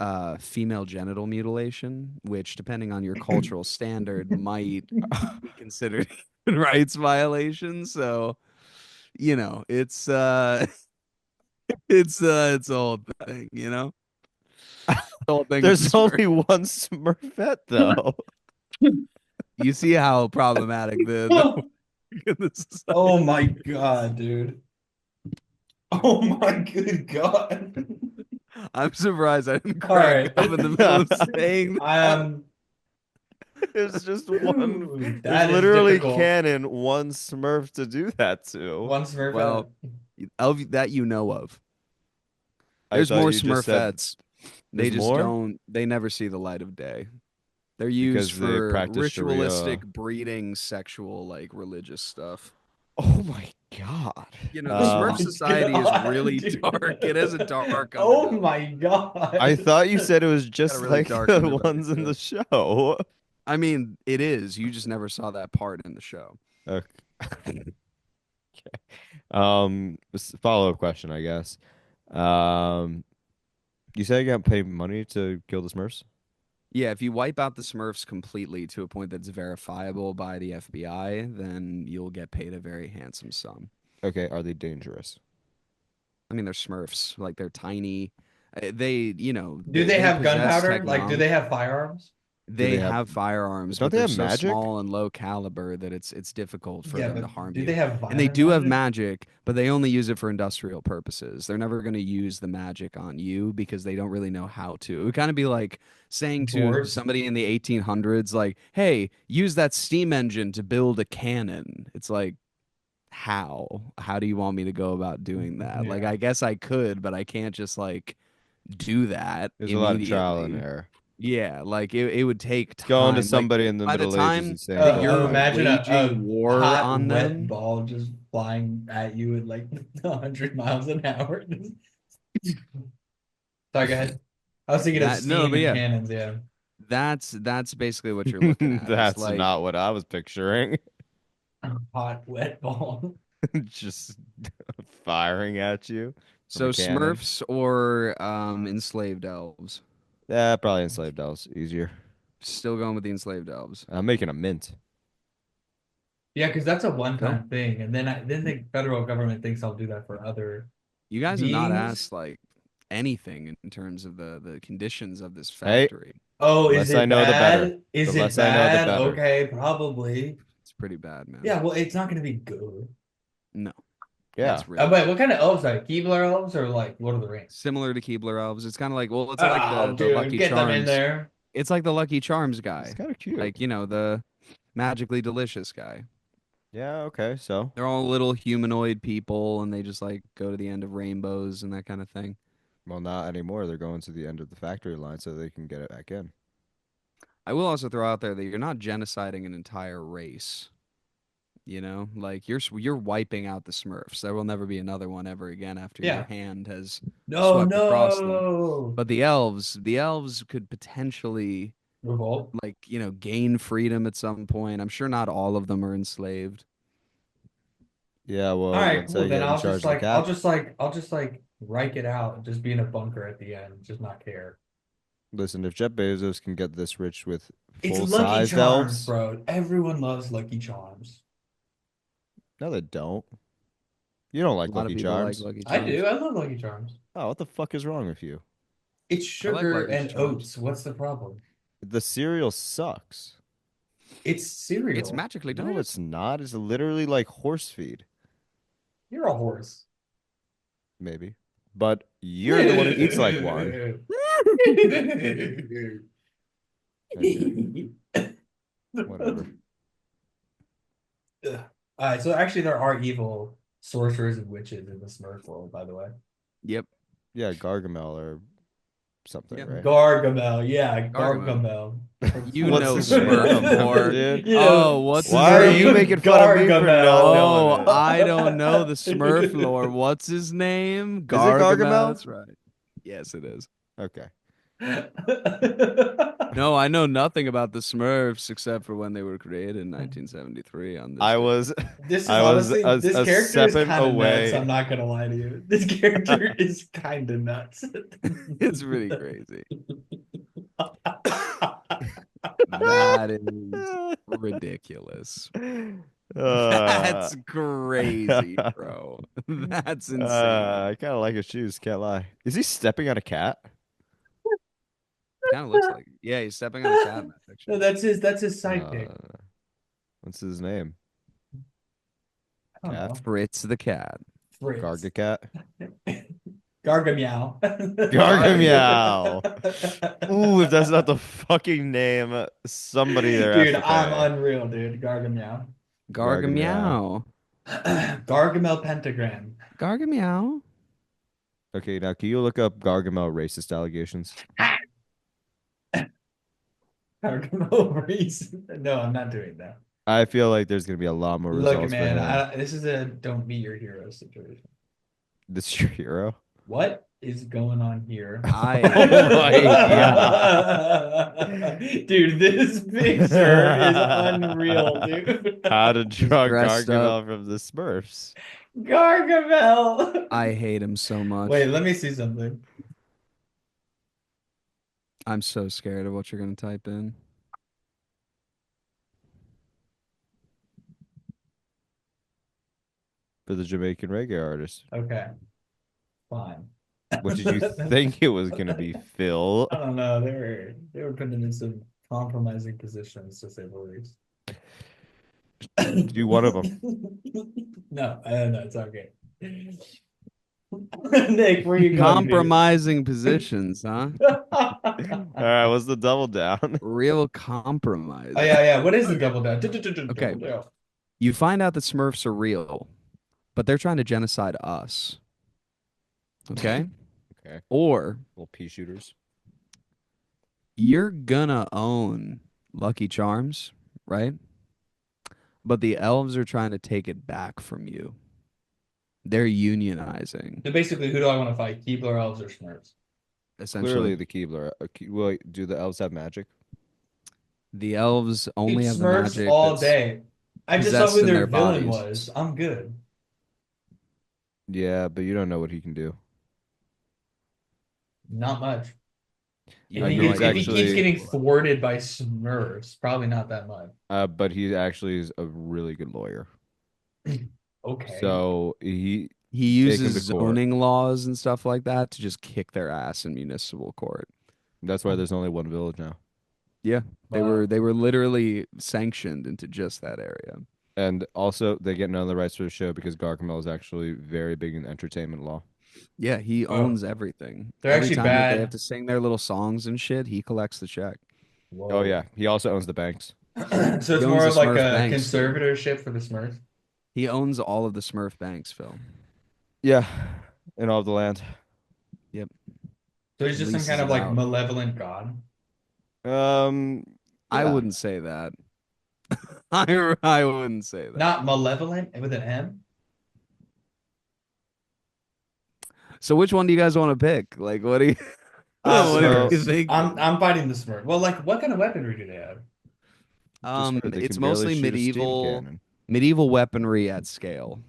female genital mutilation, which, depending on your cultural standard, might be considered human rights violations. So, it's it's a whole thing, The whole thing with the There's only Smurfs. one Smurfette though. You see how problematic the this is. Oh my god, dude. Oh my good god. I'm surprised I didn't All crack right. up in the middle of saying that. There's just one. Ooh, There's that is literally difficult. canon one Smurf to do that to. One Smurf. Well, that you know of. I There's thought more you just said Smurfettes. They there's just more don't. They never see the light of day. They're used because they for practice Sharia. ritualistic breeding, sexual, like religious stuff. Oh my god. The Oh Smurf my society is God, really dude. dark. It has a dark Oh underbelly. my god. I thought you said it was just really like dark the underbelly ones in to the it. show. I mean, it is. You just never saw that part in the show. Okay. Follow-up question, I guess. You said you got to pay money to kill the Smurfs? Yeah, if you wipe out the Smurfs completely to a point that's verifiable by the FBI, then you'll get paid a very handsome sum. Okay, are they dangerous? I mean, they're Smurfs. Like, they're tiny. They, Do they they have possess gunpowder? Like, do they have firearms? They they have- have firearms, Don't but they they're have so magic? small and low caliber that it's difficult for Yeah, them to but harm do you. they have And they violent do have magic? magic, but they only use it for industrial purposes. They're never going to use the magic on you because they don't really know how to. It would kind of be like saying to Dwarves? somebody in the 1800s, like, hey, use that steam engine to build a cannon. It's like, how? How do you want me to go about doing that? Like, Yeah. I guess I could, but I can't just like do that There's a lot of trial and immediately. error. Yeah, like it would take Going to time. Like somebody in the by the Middle Ages time and saying, that "Go you're fight." Imagine a waging war hot, on wet them, ball just flying at you at like 100 miles an hour. Sorry, go ahead. I was thinking of that no, steam but and yeah, cannons, yeah. that's basically what you're looking at. That's like not what I was picturing. Hot, wet ball. Just firing at you from so a cannon. Smurfs or enslaved elves. Yeah, probably enslaved elves. Easier. Still going with the enslaved elves. I'm making a mint. Yeah, because that's a Phil? one-time thing. And then the federal government thinks I'll do that for other You guys have not beings. asked like anything in terms of the conditions of this Hey. factory. Oh, The is less I it know, the better. bad? Is The it less I know, the bad? better. Okay, probably. It's pretty bad, man. Yeah, well, it's not going to be good. No. Yeah. It's really Wait, what kind of elves are they? Keebler elves or like Lord of the Rings? similar to Keebler elves. It's kind of like, well, it's like Oh, the dude, Lucky get them in Charms. there. It's like the Lucky Charms It's guy, kind of cute. like the magically delicious guy. Yeah, okay, so. They're all little humanoid people, and they just like go to the end of rainbows and that kind of thing. Well, not anymore. They're going to the end of the factory line so they can get it back in. I will also throw out there that you're not genociding an entire race. Like you're wiping out the Smurfs. There will never be another one ever again after your Yeah. hand has No, swept across them. no. But the elves could potentially Revolt. like, gain freedom at some point. I'm sure not all of them are enslaved. Yeah, well, All right, once cool. I Then get in charge of the I'll cap. just like Reich it out and just be in a bunker at the end, just not care. Listen, if Jeff Bezos can get this rich with It's Lucky full-sized Charms, elves, bro. Everyone loves Lucky Charms. no, they don't. You don't A like lot of Lucky people like Charms. Lucky I Charms. do. I love Lucky Charms. Oh, what the fuck is wrong with you? It's I like sugar Lucky and Charms. oats. What's the problem? The cereal sucks. It's cereal. It's magically No, delicious. it's not. It's literally like horse feed, You're a horse. maybe. But you're the one who eats like one. Okay, whatever. Ugh. All right, so actually there are evil sorcerers and witches in the Smurf world, by the way. Yep. Yeah, Gargamel or something, Yeah. right? Gargamel, yeah, Gargamel. Gargamel. You What's know his name? I don't Smurf remember, lore. dude. Oh, what's his Why are you name? making fun of me for not knowing Oh, it? I don't know the Smurf lore. What's his name? Is it Gargamel. Gargamel? That's right. Yes, it is. Okay. No, I know nothing about the Smurfs except for when they were created in 1973 on this I day. was This is I was honestly, this a character is second kind of away. nuts. I'm not gonna lie to you. This character is kind of nuts. It's really crazy. That is ridiculous. That's crazy, bro. That's insane. I kind of like his shoes, can't lie. Is he stepping on a cat? Kind of looks like, yeah, he's stepping on a cat in that picture. No, that's his sidekick. What's his name? I don't Cat? know. Fritz the cat. Fritz. Garga cat? Gargameow. Gargameow. Ooh, if that's not the fucking name, somebody there Dude, has to I'm pay. unreal, dude. Gargameow. Gargameow. Gargamel pentagram. Gargameow. Okay, now can you look up Gargamel racist allegations? Gargamel reason. No, I'm not doing that. I feel like there's gonna be a lot more Look, results for man, him. this is a don't meet your hero situation. This is your hero? What is going on here? Oh my God. Dude, this picture is unreal, dude. How to draw Dressed Gargamel from the Smurfs. Gargamel. I hate him so much. Wait, let me see something. I'm so scared of what you're going to type in. For the Jamaican reggae artist. Okay, fine. What did you think it was gonna be, Phil? I don't know. They were putting in some compromising positions, to say the least. Do one of them. No, it's okay. Nick, where you going, Compromising positions, huh? All right, what's the double down? Real compromise. Oh yeah. What is the double down? Okay. Double down. You find out that Smurfs are real, but they're trying to genocide us. Okay? Okay. Or Little pea shooters. you're gonna own Lucky Charms, right? But the elves are trying to take it back from you. They're unionizing, So basically, who do I want to fight? Keebler, elves, or Smurfs? essentially. Clearly the Keebler. Well, do the elves have magic? The elves only Dude, have the Smurfs magic all that's day. I just saw possessed who in their their villain bodies. was. I'm good. Yeah, but you don't know what he can do. Not much. You If have he, no gets, idea if he actually- keeps getting thwarted by Smurfs, probably not that much. But he actually is a really good lawyer. Okay. So he He Take 'em uses to court. zoning laws and stuff like that to just kick their ass in municipal court. that's why there's only one village now. Yeah, they Wow. were literally sanctioned into just that area. And also they get none of the rights for the show because Gargamel is actually very big in entertainment law. Yeah, he Oh. owns everything. They're Every actually time that they bad. have to sing their little songs and shit, he collects the check. Oh Whoa. yeah, he also owns the banks. So He it's owns more the of like Smurf a banks, dude. conservatorship for the Smurfs. He owns all of the Smurf banks, Phil. Yeah, and all of the land. Yep. So he's He just some kind leases of it like out. malevolent god. I Yeah. wouldn't say that. I wouldn't say that. Not malevolent with an M. So which one do you guys want to pick? Like, what do you what are you Smurfs. I'm thinking? I'm fighting the Smurf. Well, like what kind of weaponry do they have? Just heard they It's can barely mostly shoot a steam cannon. medieval weaponry at scale.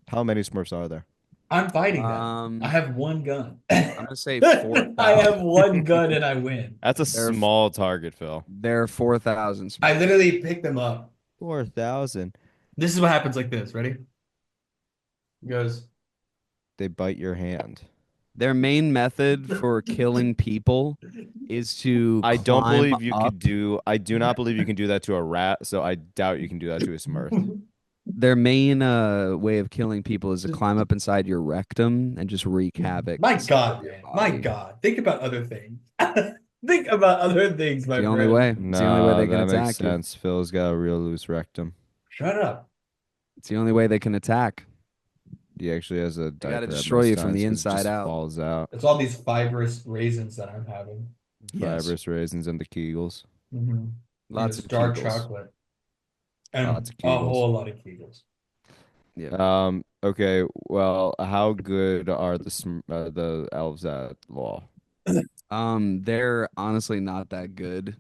How many Smurfs are there? I'm fighting them. I Um, have one gun. I'm gonna say I have 4,000. one gun and I win. That's a There are small target, Phil. there are 4,000 I Smurfs. literally pick them up. 4,000. This is what happens like this. Ready? It goes. They bite your hand. Their main method for killing people is to I don't climb believe you up. could do. I do not believe you can do that to a rat. So I doubt you can do that to a Smurf. Their main way of killing people is to climb up inside your rectum and just wreak havoc My inside of God, your man. My body. God. Think about other things. Think about other things, my The only friend. way. It's the only way Nah, they can that makes attack you. sense. Phil's got a real loose rectum. Shut up. It's the only way they can attack. He actually has a They gotta diaper at destroy most you from times the 'cause it inside just out. falls out. It's all these fibrous raisins that I'm having. Yes. Fibrous raisins and the Kegels. Mm-hmm. Lots of dark Kegels. chocolate. And Lots of a Kegels. whole lot of Kegels. Yeah. Okay. Well, how good are the elves at law? They're honestly not that good.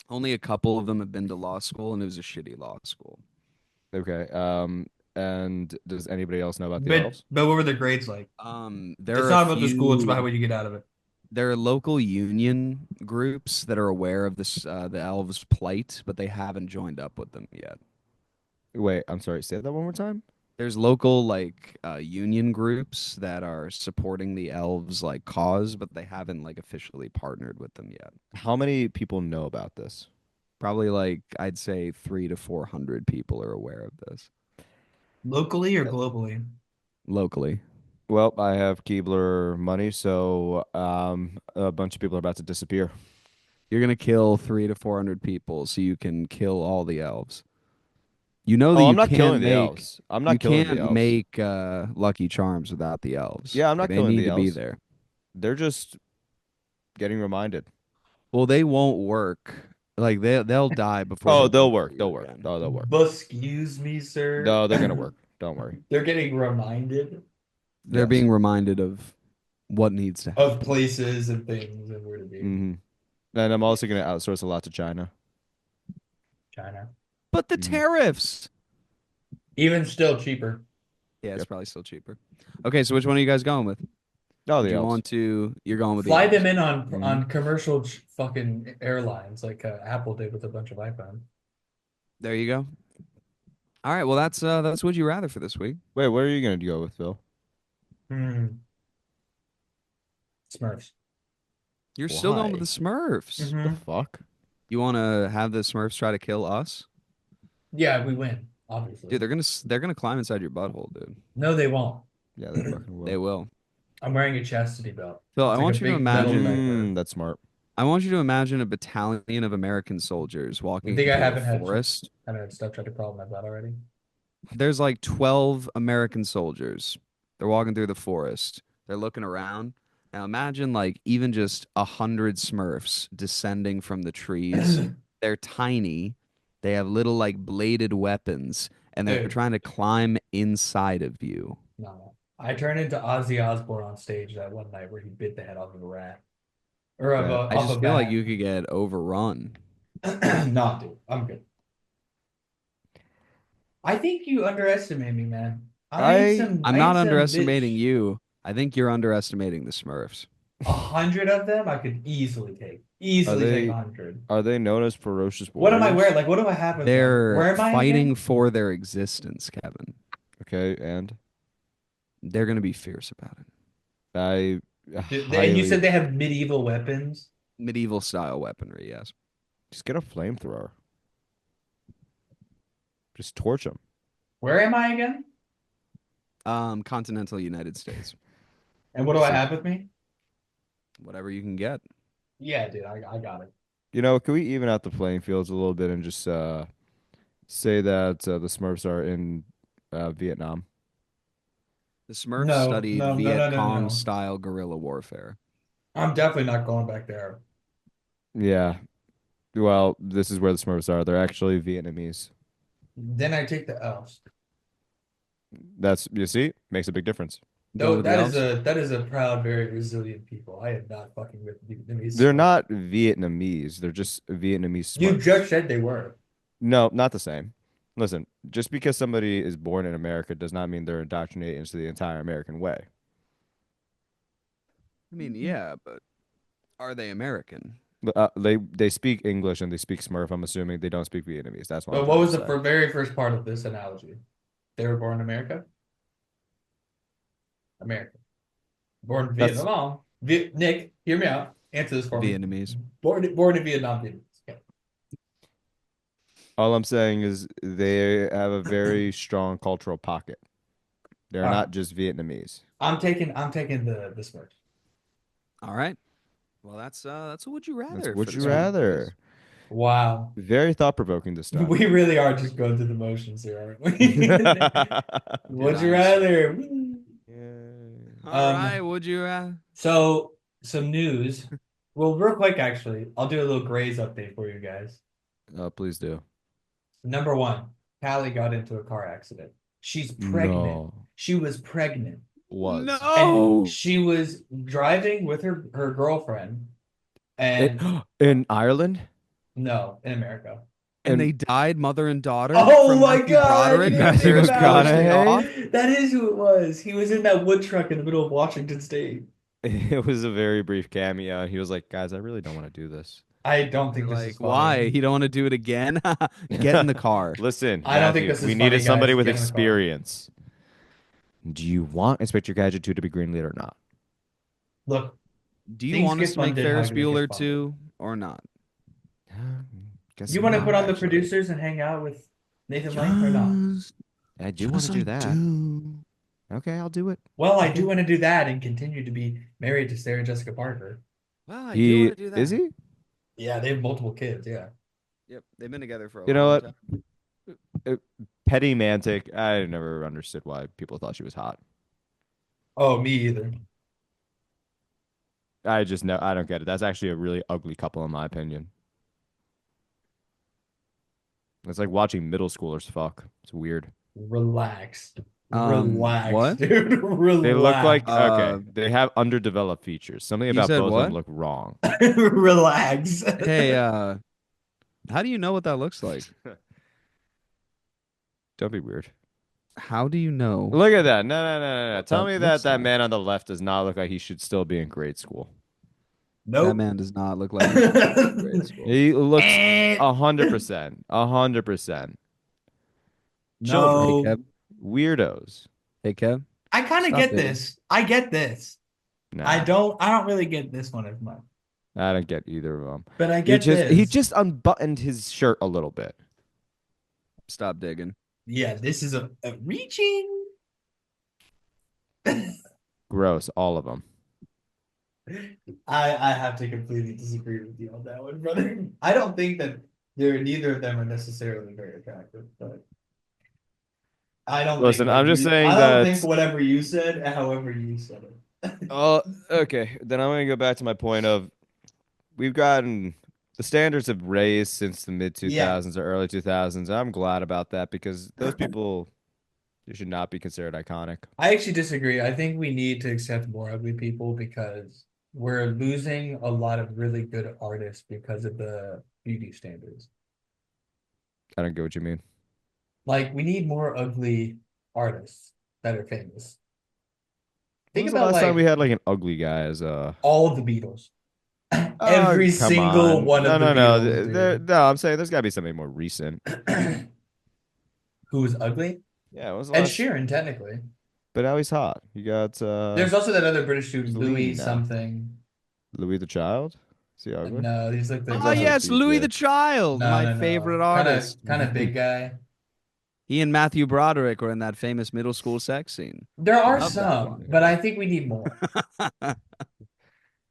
Only a couple of them have been to law school, and it was a shitty law school. Okay. And does anybody else know about the But elves? but what were the grades like? There It's are a not about the school, it's few. about what you get out of it. There are local union groups that are aware of the elves' plight, but they haven't joined up with them yet. Wait, I'm sorry. Say that one more time. There's local union groups that are supporting the elves cause, but they haven't officially partnered with them yet. How many people know about this? Probably I'd say 300 to 400 people are aware of this Locally or globally? locally. Well, I have Keebler money, so a bunch of people are about to disappear. You're gonna kill 300 to 400 people so you can kill all the elves. You know that Oh, I'm not killing the elves. I'm you not killing the can't elves. make Lucky Charms without the elves. Yeah, I'm not They killing need the to be elves. there. They're just getting reminded. Well, they won't work. They'll die before Oh, they they'll for work. you They'll work. again. Oh, they'll work. Excuse me, sir. No, they're gonna work. Don't worry. They're getting reminded They're Yes. being reminded of what needs to of happen. places and things and where to be. Mm-hmm. And I'm also gonna outsource a lot to China. China. But the Mhm. tariffs. Even still cheaper. Yeah, it's Yep. probably still cheaper. Okay, so which one are you guys going with? Oh, Do the you elves. want to? You're going with the Fly elves. them in on Mhm. commercial fucking airlines like Apple did with a bunch of iPhones. There you go. All right. Well, that's Would You Rather for this week. Wait, where are you gonna go with, Phil? Smurfs. You're still going with Why? the Smurfs. The fuck? You want to have the Smurfs try to kill us? Yeah, we win, obviously. Dude, they're gonna climb inside your butthole, dude. No, they won't. Yeah, they fucking will. They will. I'm wearing a chastity belt. Phil, It's I like want a you to big metal imagine. diaper. That's smart. I want you to imagine a battalion of American soldiers You walking think I through a haven't had forest. stuff tried to crawl in my butt already? There's 12 American soldiers. They're walking through the forest. They're looking around. Now imagine even just 100 Smurfs descending from the trees. They're tiny. They have little bladed weapons, and they're Dude. trying to climb inside of you. No. I turned into Ozzy Osbourne on stage that one night where he bit the head off of a rat. Or of Yeah. a, I off just a feel like bat. you could get overrun. Nah, dude. I'm good. I think you underestimate me, man. I'm not underestimating bitch. you. I think you're underestimating the Smurfs. 100 of them I could easily take. Easily take 100. Are they known as ferocious What am I warriors? wearing? Like, what do I have with them? They're Where am I fighting again? for their existence, Kevin. Okay, and They're gonna be fierce about it. I And you said they have medieval weapons? Medieval style weaponry, yes. just get a flamethrower. Just torch them. Where am I again? Continental United States. And what do I have with me? Whatever you can get. Yeah, dude, I got it. You know, can we even out the playing fields a little bit and just say that the Smurfs are in Vietnam? The Smurfs No, studied no, no, Viet no, no, Cong no. style guerrilla warfare. I'm definitely not going back there. Yeah. Well, this is where the Smurfs are. They're actually Vietnamese. Then I take the L's. That's you see, makes a big difference. Going No, with the elves? that is a proud, very resilient people. I am not fucking with Vietnamese. They're not Vietnamese. They're just Vietnamese You just Smurfs. said they were. No, not the same. Listen, just because somebody is born in America does not mean they're indoctrinated into the entire American way. I mean, yeah, but are they American? They speak English and they speak Smurf. I'm assuming they don't speak Vietnamese. That's what I'm But what trying was to the say. very first part of this analogy? They were born in America? America. Born in That's Vietnam. Nick, hear me out. Answer this for me. Vietnamese. Born in Vietnam, Vietnamese. Okay. all I'm saying is they have a very strong cultural pocket. They're All right. not just Vietnamese. I'm taking the Smurfs. All right. Well, that's a would you That's rather for would the you Smurf Yeah. boys. rather? Wow. Very thought provoking this time. We really are just going through the motions here, aren't we? Would you Dinosaur. rather? All right, would you? So some news. Well, real quick, actually, I'll do a little Grays update for you guys. Please do. Number one, Callie got into a car accident. She's pregnant. No. She was pregnant. Was. And No. she was driving with her girlfriend. It, And in Ireland? no, in America. And And they died, mother and daughter. Oh from my Matthew God, I Broderick didn't as even he think was about pushing off. it. That is who it was. He was in that wood truck in the middle of Washington State. it was a very brief cameo. He was like, guys, I really don't want to do this. I don't They're think this is like, why? funny. You don't want to do it again? Get in the car. Listen, I don't think Matthew, this is we funny, needed somebody guys. with Get in the car. experience. Do you want Inspector Gadget 2 to be greenlit or not? Look, Do you things want us get to make funded, how Ferris do they get Bueller funded? 2 or not? Guess You want to not, put on the actually. producers and hang out with Nathan Lane or not? I do want to do that. Okay, I'll do it. Well, I Okay. do want to do that and continue to be married to Sarah Jessica Parker. Well, I do want to do that. Is he? Yeah, they have multiple kids. Yeah. Yep, they've been together for a You know long what? time. Petty Mantic. I never understood why people thought she was hot. Oh, me either. I just know I don't get it. That's actually a really ugly couple in my opinion. It's like watching middle schoolers fuck. It's weird. Relax. What? Relax, dude. Relax. They look like okay. Uh, They have underdeveloped features. Something you about said both of what? them look wrong. Relax. Hey, how do you know what that looks like? Don't be weird. How do you know? Look at that. No. What Tell that me that looks that like? man on the left does not look like he should still be in grade school. That Nope. man does not look like he's in grade school. He looks Eh. 100%. 100%. Hey, No. Kev. Weirdos. Hey, Kev. I kind of Stop get digging. this. I get this. Nah, I don't really get this one as much. I don't get either of them. But I get He this. just unbuttoned his shirt a little bit. Stop digging. Yeah, this is a reaching. Gross, all of them. I have to completely disagree with you on that one, brother. I don't think that neither of them are necessarily very attractive, but I don't Listen, think I'm just saying I don't that. think whatever you said, however you said it. Oh, okay. Then I'm gonna go back to my point of we've gotten the standards have raised since the mid 2000s or early 2000s. I'm glad about that because those people they should not be considered iconic. I actually disagree. I think we need to accept more ugly people because we're losing a lot of really good artists because of the beauty standards. I don't get what you mean. Like, we need more ugly artists that are famous. When Think was the about last time like we had like an ugly guy as all of the Beatles. Oh, Every come single on. one of the No. Beatles, dude. No, I'm saying there's got to be something more recent. Who was ugly? Yeah, it was the Ed last. Sheeran, technically. But now he's hot. You got There's also that other British dude, who's Louis leading now? something. Louis the Child. Is he ugly? No, he's like the He's Oh, also yes, Louis the DJ. Child, no, my no, no. favorite Kind artist. of big guy. He and Matthew Broderick were in that famous middle school sex scene. There are Love that some, one. but I think we need more.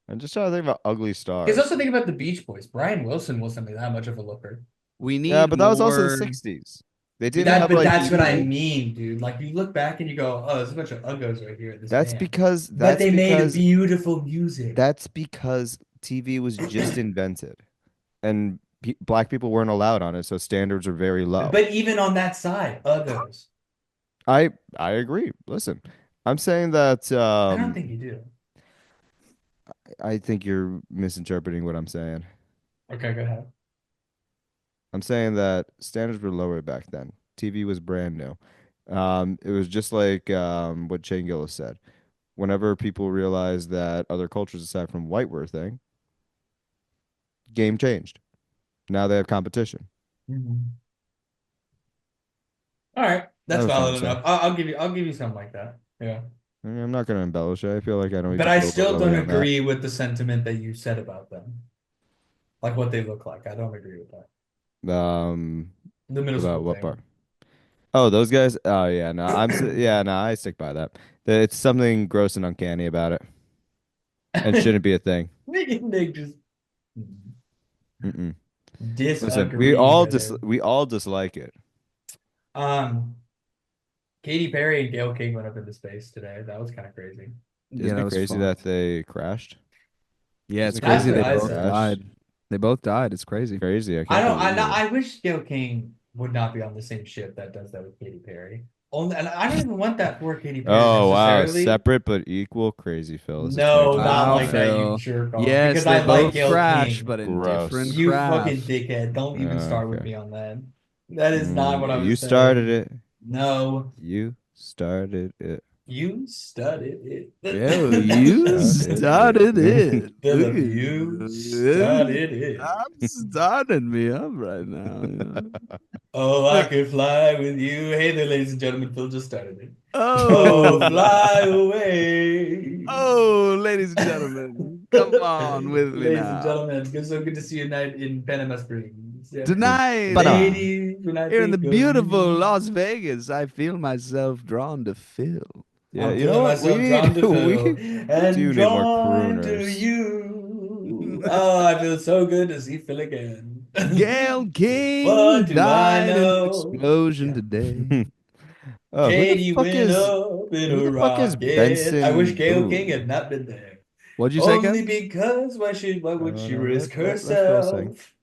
I'm just trying to think about ugly Because stars. also think about the Beach Boys. Brian Wilson wasn't that much of a looker. We Yeah, need but that was also the more 60s. They didn't have But like that's what I TV. mean, dude. Like you look back and you go, "Oh, there's a bunch of uggos right here in this that's band," because but that's they made because beautiful music. that's because TV was just invented and black people weren't allowed on it, so standards are very low. But even on that side, uggos. I agree. Listen, I'm saying that I don't think you do. I think you're misinterpreting what I'm saying. Okay, go ahead. I'm saying that standards were lower back then. TV was brand new. It was just like what Shane Gillis said. Whenever people realized that other cultures aside from white were a thing, game changed. Now they have competition. Mhm. All right, That that's was trying to valid say. enough. I'll give you something like that. Yeah, I mean, I'm not going to embellish it. I feel like I don't need but to I build still overlay don't on that. agree with the sentiment that you said about them, like what they look like. I don't agree with that. Um, The middle about school what thing. part? Oh, those guys. Oh yeah, no, yeah, no, I stick by that. It's something gross and uncanny about it, and shouldn't be a thing. Nick just Mm-mm. Listen, disagree with it. we all dislike it. Um, Katy Perry and Gayle King went up into space today. That was kind of crazy. Yeah, Isn't that it was crazy fun. that they crashed? Yeah, Isn't it's it That's crazy what they I they both said. crashed? died. They both died. It's crazy. Crazy. I I can't don't. believe it. I wish Gayle King would not be on the same ship that does that with Katy Perry. Only, and I don't even want that for Katy Perry Oh wow, necessarily. separate but equal. Crazy, Phil. This is No, not 2025. Wow, like that, you Phil. jerk off. Yes, Because they I like both Gayle crash, King. but in different Gross. You fucking craft. dickhead. Don't even start with Okay. me on that. That is not what I You was started saying. it. No, You started it. you studied Yeah, You you it. started started it. it. Philip, you started it. I'm starting me up right now. Oh, I could fly with you. Hey there, ladies and gentlemen. Phil just started it. Oh, Oh, fly away. oh, ladies and gentlemen, come on with me Ladies and now. gentlemen, it's so good to see you tonight in Panama Springs. Yeah. Tonight, Banana. Ladies, when I here in the think of beautiful you, Las Vegas, I feel myself drawn to Phil. Yeah, I'm you know feeling what? We myself drawn need to Phil we and do need more drawn to crooners. you. Oh, I feel so good to see Phil again. Gail What King do I died in an know? explosion Yeah. today. Oh, Katie went up in who a the fuck is rocket. I wish Benson Gayle King had Boone? not been there. What'd you say, Only Kev? because why would she risk Let Phil sing. herself?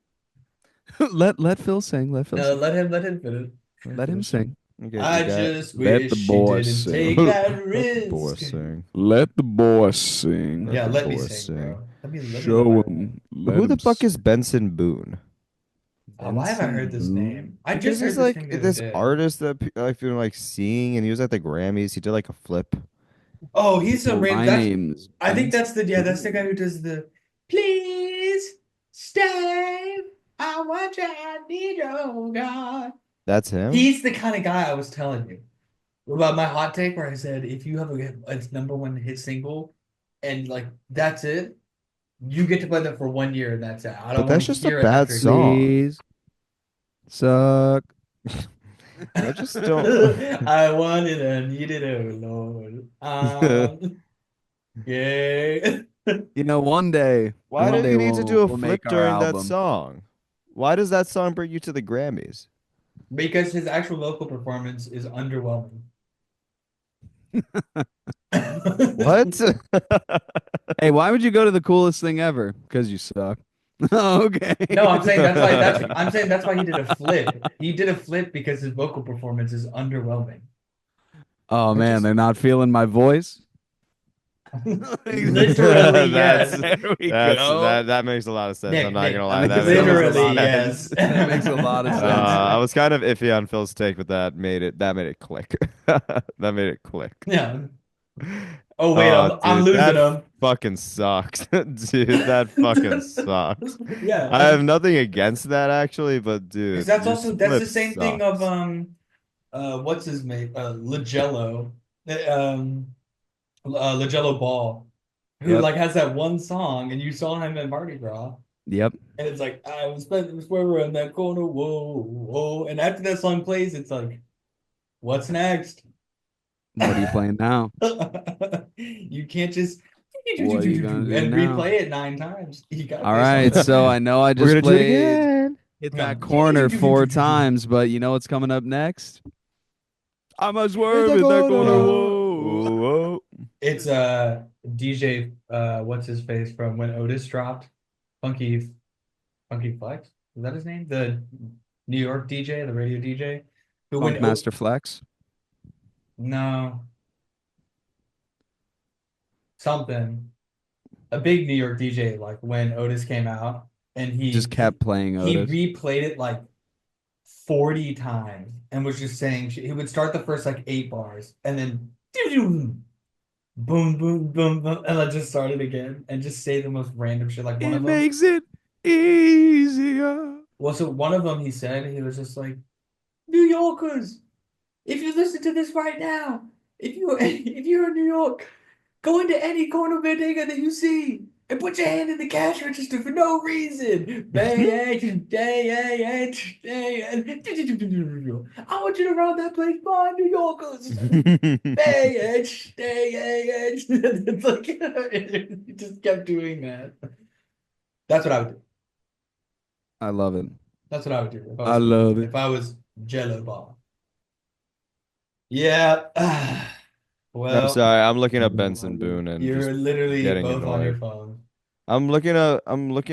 Let Phil sing. Let Phil No, sing. let him finish. Let Let Phil him sing. sing. Okay, you I got just Let wish the she boy didn't take sing. that let the boy risk. sing. Let the boy sing. Let Yeah, the let me boy sing, sing. bro. Let me live my Show life. him. Who Let the him fuck is sing. Benson Boone? Why have I Benson heard this Boone. name? I Because just he's heard this like name the other this day. artist that I feel like seeing, and he was at the Grammys. He did like a flip. Oh, he's some Well, random. my That's name's I think Benson that's the guy who Boone. does the please stay. I want you, I need you, oh God. That's him. He's the kind of guy I was telling you about my hot take where I said if you have a number one hit single and like that's it, you get to play them for 1 year and that's it. I But don't want that's to just a hear it bad after a year. song. Please suck. I just don't. I want it, I need it, oh Lord. Yeah. You know, Why do you need to do a we'll flip make our during that album. song? Why does that song bring you to the Grammys? Because his actual local performance is underwhelming. What? Hey, why would you go to the coolest thing ever? Because you suck. Okay. No, I'm saying that's why he did a flip. He did a flip because his vocal performance is underwhelming. Oh I man, just they're not feeling my voice. Literally, that's yes. There we go. that makes a lot of sense. I'm Nick, not gonna Nick, That lie. That makes makes a lot of literally, sense. yes. that makes a lot of sense. I was kind of iffy on Phil's take, but that made it click. That made it click. Yeah. Oh wait, Oh, I'm dude, losing that him. fucking sucks. Dude, that fucking sucks. I Yeah. have nothing against that actually, but Because dude, that's your also that's the flip same thing of sucks. what's his name? Lagello. Um Lagello Ball, who Yep. like has that one song and you saw him at Mardi Gras. Yep. And it's like, I was spending this where we're in that corner, whoa, whoa. And after that song plays, it's like, what's next? What are you playing now? You can't just What are you gonna do and now? replay it 9 times. You gotta All play something right, better so than I know I We're just gonna do it played again. hit that. that corner 4 times, but you know what's coming up next? I'm a swerve in that corner. Whoa. Whoa. It's DJ what's his face from when Otis dropped Funky Flex. Is that his name? The New York DJ, the radio DJ. Who when Funkmaster Flex. no something. A big New York DJ, like when Otis came out and Just kept playing he Otis. replayed it like 40 times and was just saying he would start the first like 8 bars and then boom, boom, boom, boom, and then just start it again and just say the most random shit. Like one It of them, makes it easier. well, so one of them he said he was just like, New Yorkers, if you listen to this right now, if you're in New York, go into any corner bodega that you see and put your hand in the cash register for no reason. I want you to round that place by New Yorkers. It's like he just kept doing that. That's what I would do. I love it. That's what I would do if I I was love it. if I was Jello Ball. Yeah. I'm Well, sorry. I'm looking at Benson Boone and just you're literally getting both on your annoyed. phone. I'm looking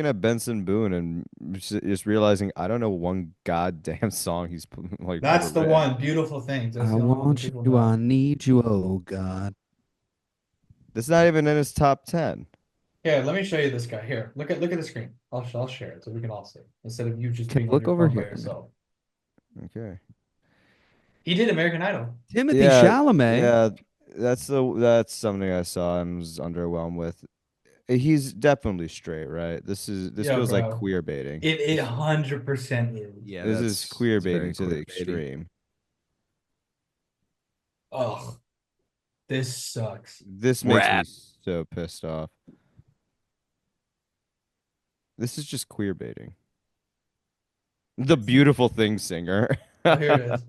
at Benson Boone and just realizing I don't know one goddamn song he's like That's ever the written. one. Beautiful things. That's I the only one that want people you, know. I need you, oh God. That's not even in his top 10. Here, let me show you this guy. Here, look at the screen. I'll share it so we can all see instead of you just Okay, being on look your over phone by here. yourself. Okay. He did American Idol. Timothy Yeah, Chalamet. yeah, that's something I saw and was underwhelmed with. He's definitely straight, right? This Yeah, feels like bro. queer baiting. It 100% is. Yeah, This is queer that's baiting very to the queer, baby. extreme. Oh, this sucks. This makes me Rap. so pissed off. This is just queer baiting. The beautiful thing singer. Oh, here it is.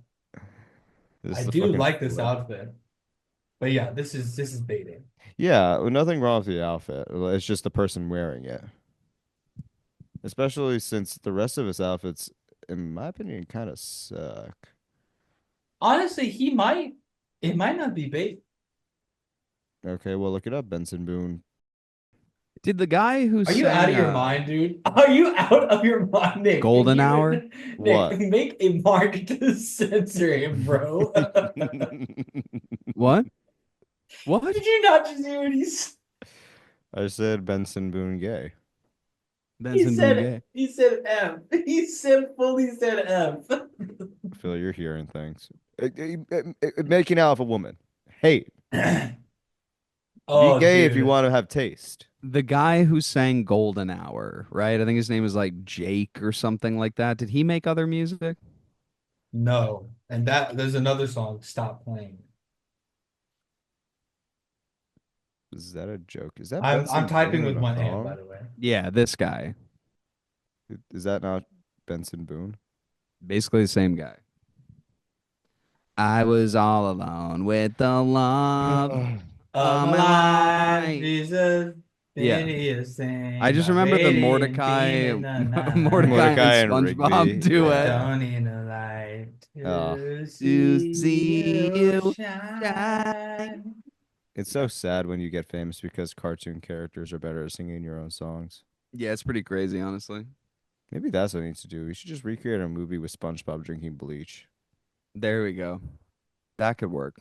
This I is the do fucking like this flip. outfit, but yeah, this is baiting. Yeah, nothing wrong with the outfit. It's just the person wearing it. Especially since the rest of his outfits, in my opinion, kind of suck. Honestly, it might not be bait. Okay, well, look it up, Benson Boone. Did the guy who Are you out sang of your mind, dude? Are you out of your mind, Nick? Golden Hour? Nick, What? make a mark to censor him, bro. What? What? Did you not just hear what he's? I said Benson Boone gay. Benson Boone. He said F. He said fully said F. Phil, you're hearing things. Making out with a woman. Hey, be Oh, gay if you dude. want to have taste. The guy who sang Golden Hour, right? I think his name was like Jake or something like that. Did he make other music? No. And there's another song, Stop Playing. Is that a joke? Is that I'm Benson typing Boone with in a one hand, by thong? the way. Yeah, this guy. Is that not Benson Boone? Basically the same guy. I was all alone with the love Of of my my life, life. Jesus, Yeah. piteous thing. I just My remember the radiant Mordecai beam in the night. Mordecai Mordecai and and SpongeBob Rigby. duet. Yeah. Don't need a light Oh, to To see see you you shine. shine. it's so sad when you get famous because cartoon characters are better at singing your own songs. Yeah, it's pretty crazy, honestly. Maybe that's what we need to do. We should just recreate a movie with SpongeBob drinking bleach. There we go. That could work.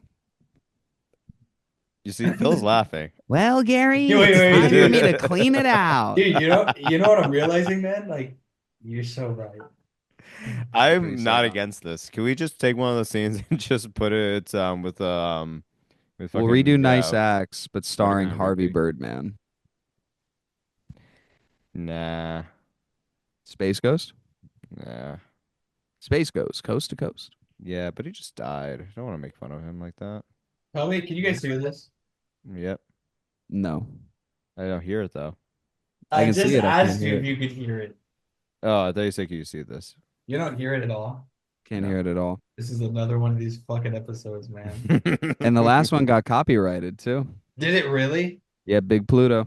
You see, Phil's laughing. Well, Gary, Wait, it's wait, time dude. for me to clean it out. Dude, you know what I'm realizing, man? Like, you're so right. Pretty I'm not sad, against this. Can we just take one of the scenes and just put it with We'll fucking redo Nice Acts, but starring Mordecai and Harvey Rigby? Birdman. Nah, Space Ghost? nah. Space Ghost, coast to coast. Yeah, but he just died. I don't want to make fun of him like that. Tell me, can you guys hear this? Yep. No. I don't hear it though. I I can just see it. I can't asked you hear if it. you could hear it. Oh, I thought you said, "Can you see this?" You don't hear it at all. Can't No. hear it at all. This is another one of these fucking episodes, man. And the last one got copyrighted too. Did it really? Yeah, Big Pluto.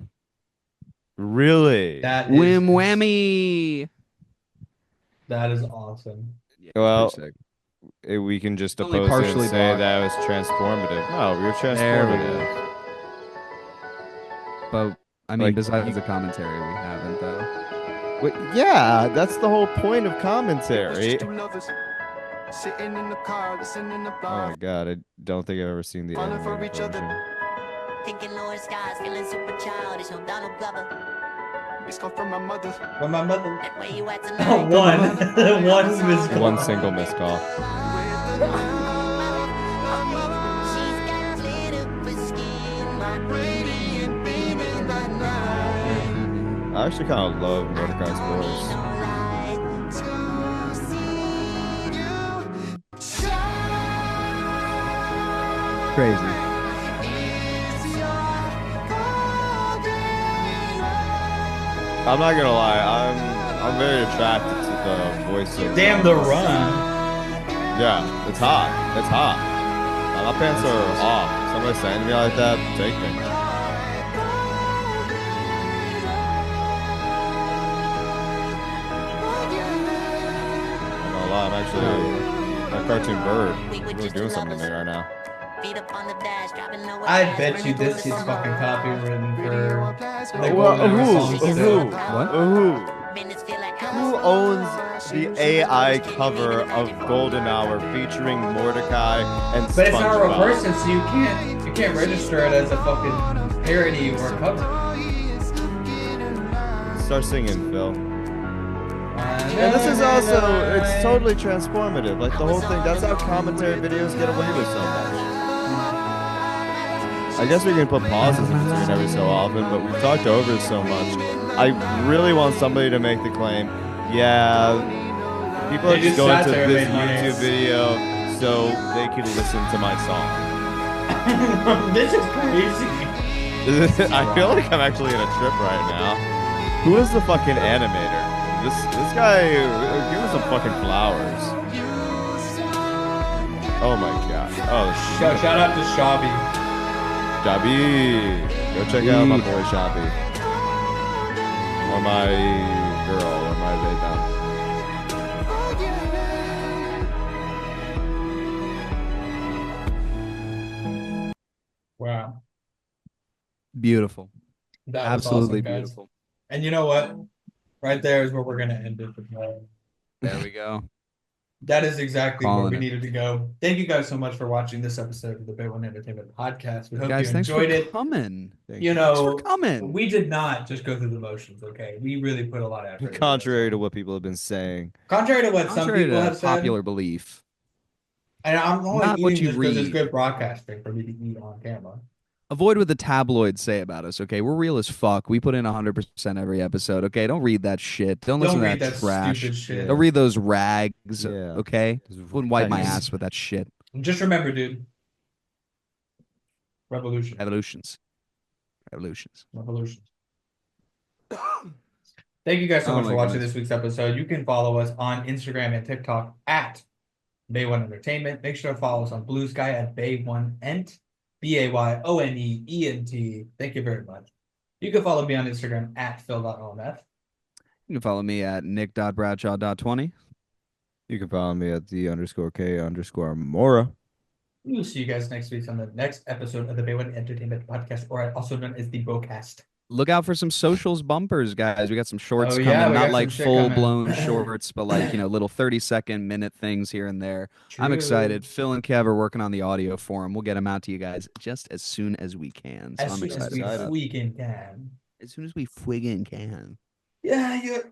Really? That Whim is whammy. that is awesome. Yeah, Well, it's pretty sick. we can just Only oppose it and partially say blocked. that it was transformative. No, we were There we transformative. go. But I mean, Like, besides the commentary, we haven't though. Wait, yeah, that's the whole point of commentary. Sitting in the car, listening to Oh my god, I don't think I've ever seen the Falling for animated each other. version. Thinking lower skies, feeling super childish, no Donald Glover. This come from my mother. From my mother. That way you at Oh, tonight. one missed call. One single missed call. She's got glitter for skin, radiant beaming right now. I actually kind of love Mordecai's voice. No light to see you shine. Crazy. It's your golden light. I'm not gonna lie, I'm very attracted to the voice of. Damn the run. Yeah, it's hot. It's hot. My pants are off. Somebody saying to me like that, take me. I'm not gonna lie, I'm actually a cartoon bird. Really doing something to me right now. Feet up on the dash, driving nowhere I fast, bet you running this through gets the fucking summer. copywritten for the Well, Golden Hour who? song still. What? Minutes feel like Who hours. owns the AI cover of Golden Hour featuring Mordecai and SpongeBob? But it's not a real person, so you can't register it as a fucking parody or cover. Start singing, Phil. And this is also, it's totally transformative. Like the whole thing, that's how commentary videos get away with so much. I guess we can put pauses in between every so often, but we've talked over it so much. I really want somebody to make the claim, yeah, people are They just just going sat to there and this made money. YouTube video so they can listen to my song. This is crazy. I feel like I'm actually in a trip right now. Who is the fucking animator? This guy, give him some fucking flowers. Oh my god. Oh shit. Shout out to Shabby. Shabby. Go check out my boy Shabby. Or my girl, or my they them. Wow. Beautiful. That was Absolutely awesome, guys. beautiful. And you know what? Right there is where we're gonna end it for today. There we go. That is exactly where Calling we it. needed to go. Thank you guys so much for watching this episode of the Big One Entertainment Podcast. We hope Guys, you thanks enjoyed for it. coming. You Thanks know, for coming. we did not just go through the motions, okay? We really put a lot of effort. into Contrary this. to what people have been saying. Contrary to what some Contrary people to have said, popular belief. and I'm only not what eating you just because it's read. good broadcasting for me to eat on camera. Avoid what the tabloids say about us, okay? We're real as fuck. We put in 100% every episode, okay? Don't read that shit. Don't listen Don't to read that trash. stupid shit. Don't read those rags, Yeah. okay? Wouldn't wipe my Rags. ass with that shit. Just remember, dude. Revolution. Revolutions. Revolutions. Revolution. Thank you guys so Oh much my for watching goodness. this week's episode. You can follow us on Instagram and TikTok at Bay One Entertainment. Make sure to follow us on Blue Sky at Bay One Ent, BAYONEENT. Thank you very much. You can follow me on Instagram at Phil.omf. You can follow me at nick.bradshaw.20. You can follow me at the_K_Mora. We will see you guys next week on the next episode of the Bay One Entertainment Podcast, or also known as the BOCast. Look out for some socials bumpers, guys. We got some shorts Oh, yeah, coming. we got Not some like shit full-blown coming. shorts, but like, little 30-second minute things here and there. I'm True. excited. Phil and Kev are working on the audio for them. We'll get them out to you guys just as soon as we can. So As I'm soon as excited. we about that. freaking can. As soon as we friggin' can. Yeah, you're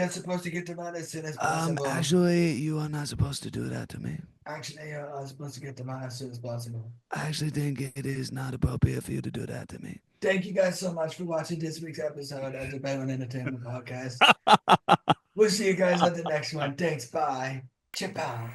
supposed to get to mine as soon as possible. Actually, you are not supposed to do that to me. Actually, you're supposed to get to mine as soon as possible. I actually think it is not appropriate for you to do that to me. Thank you guys so much for watching this week's episode of the Bay One Entertainment Podcast. We'll see you guys at the next one. Thanks. Bye. Chip out.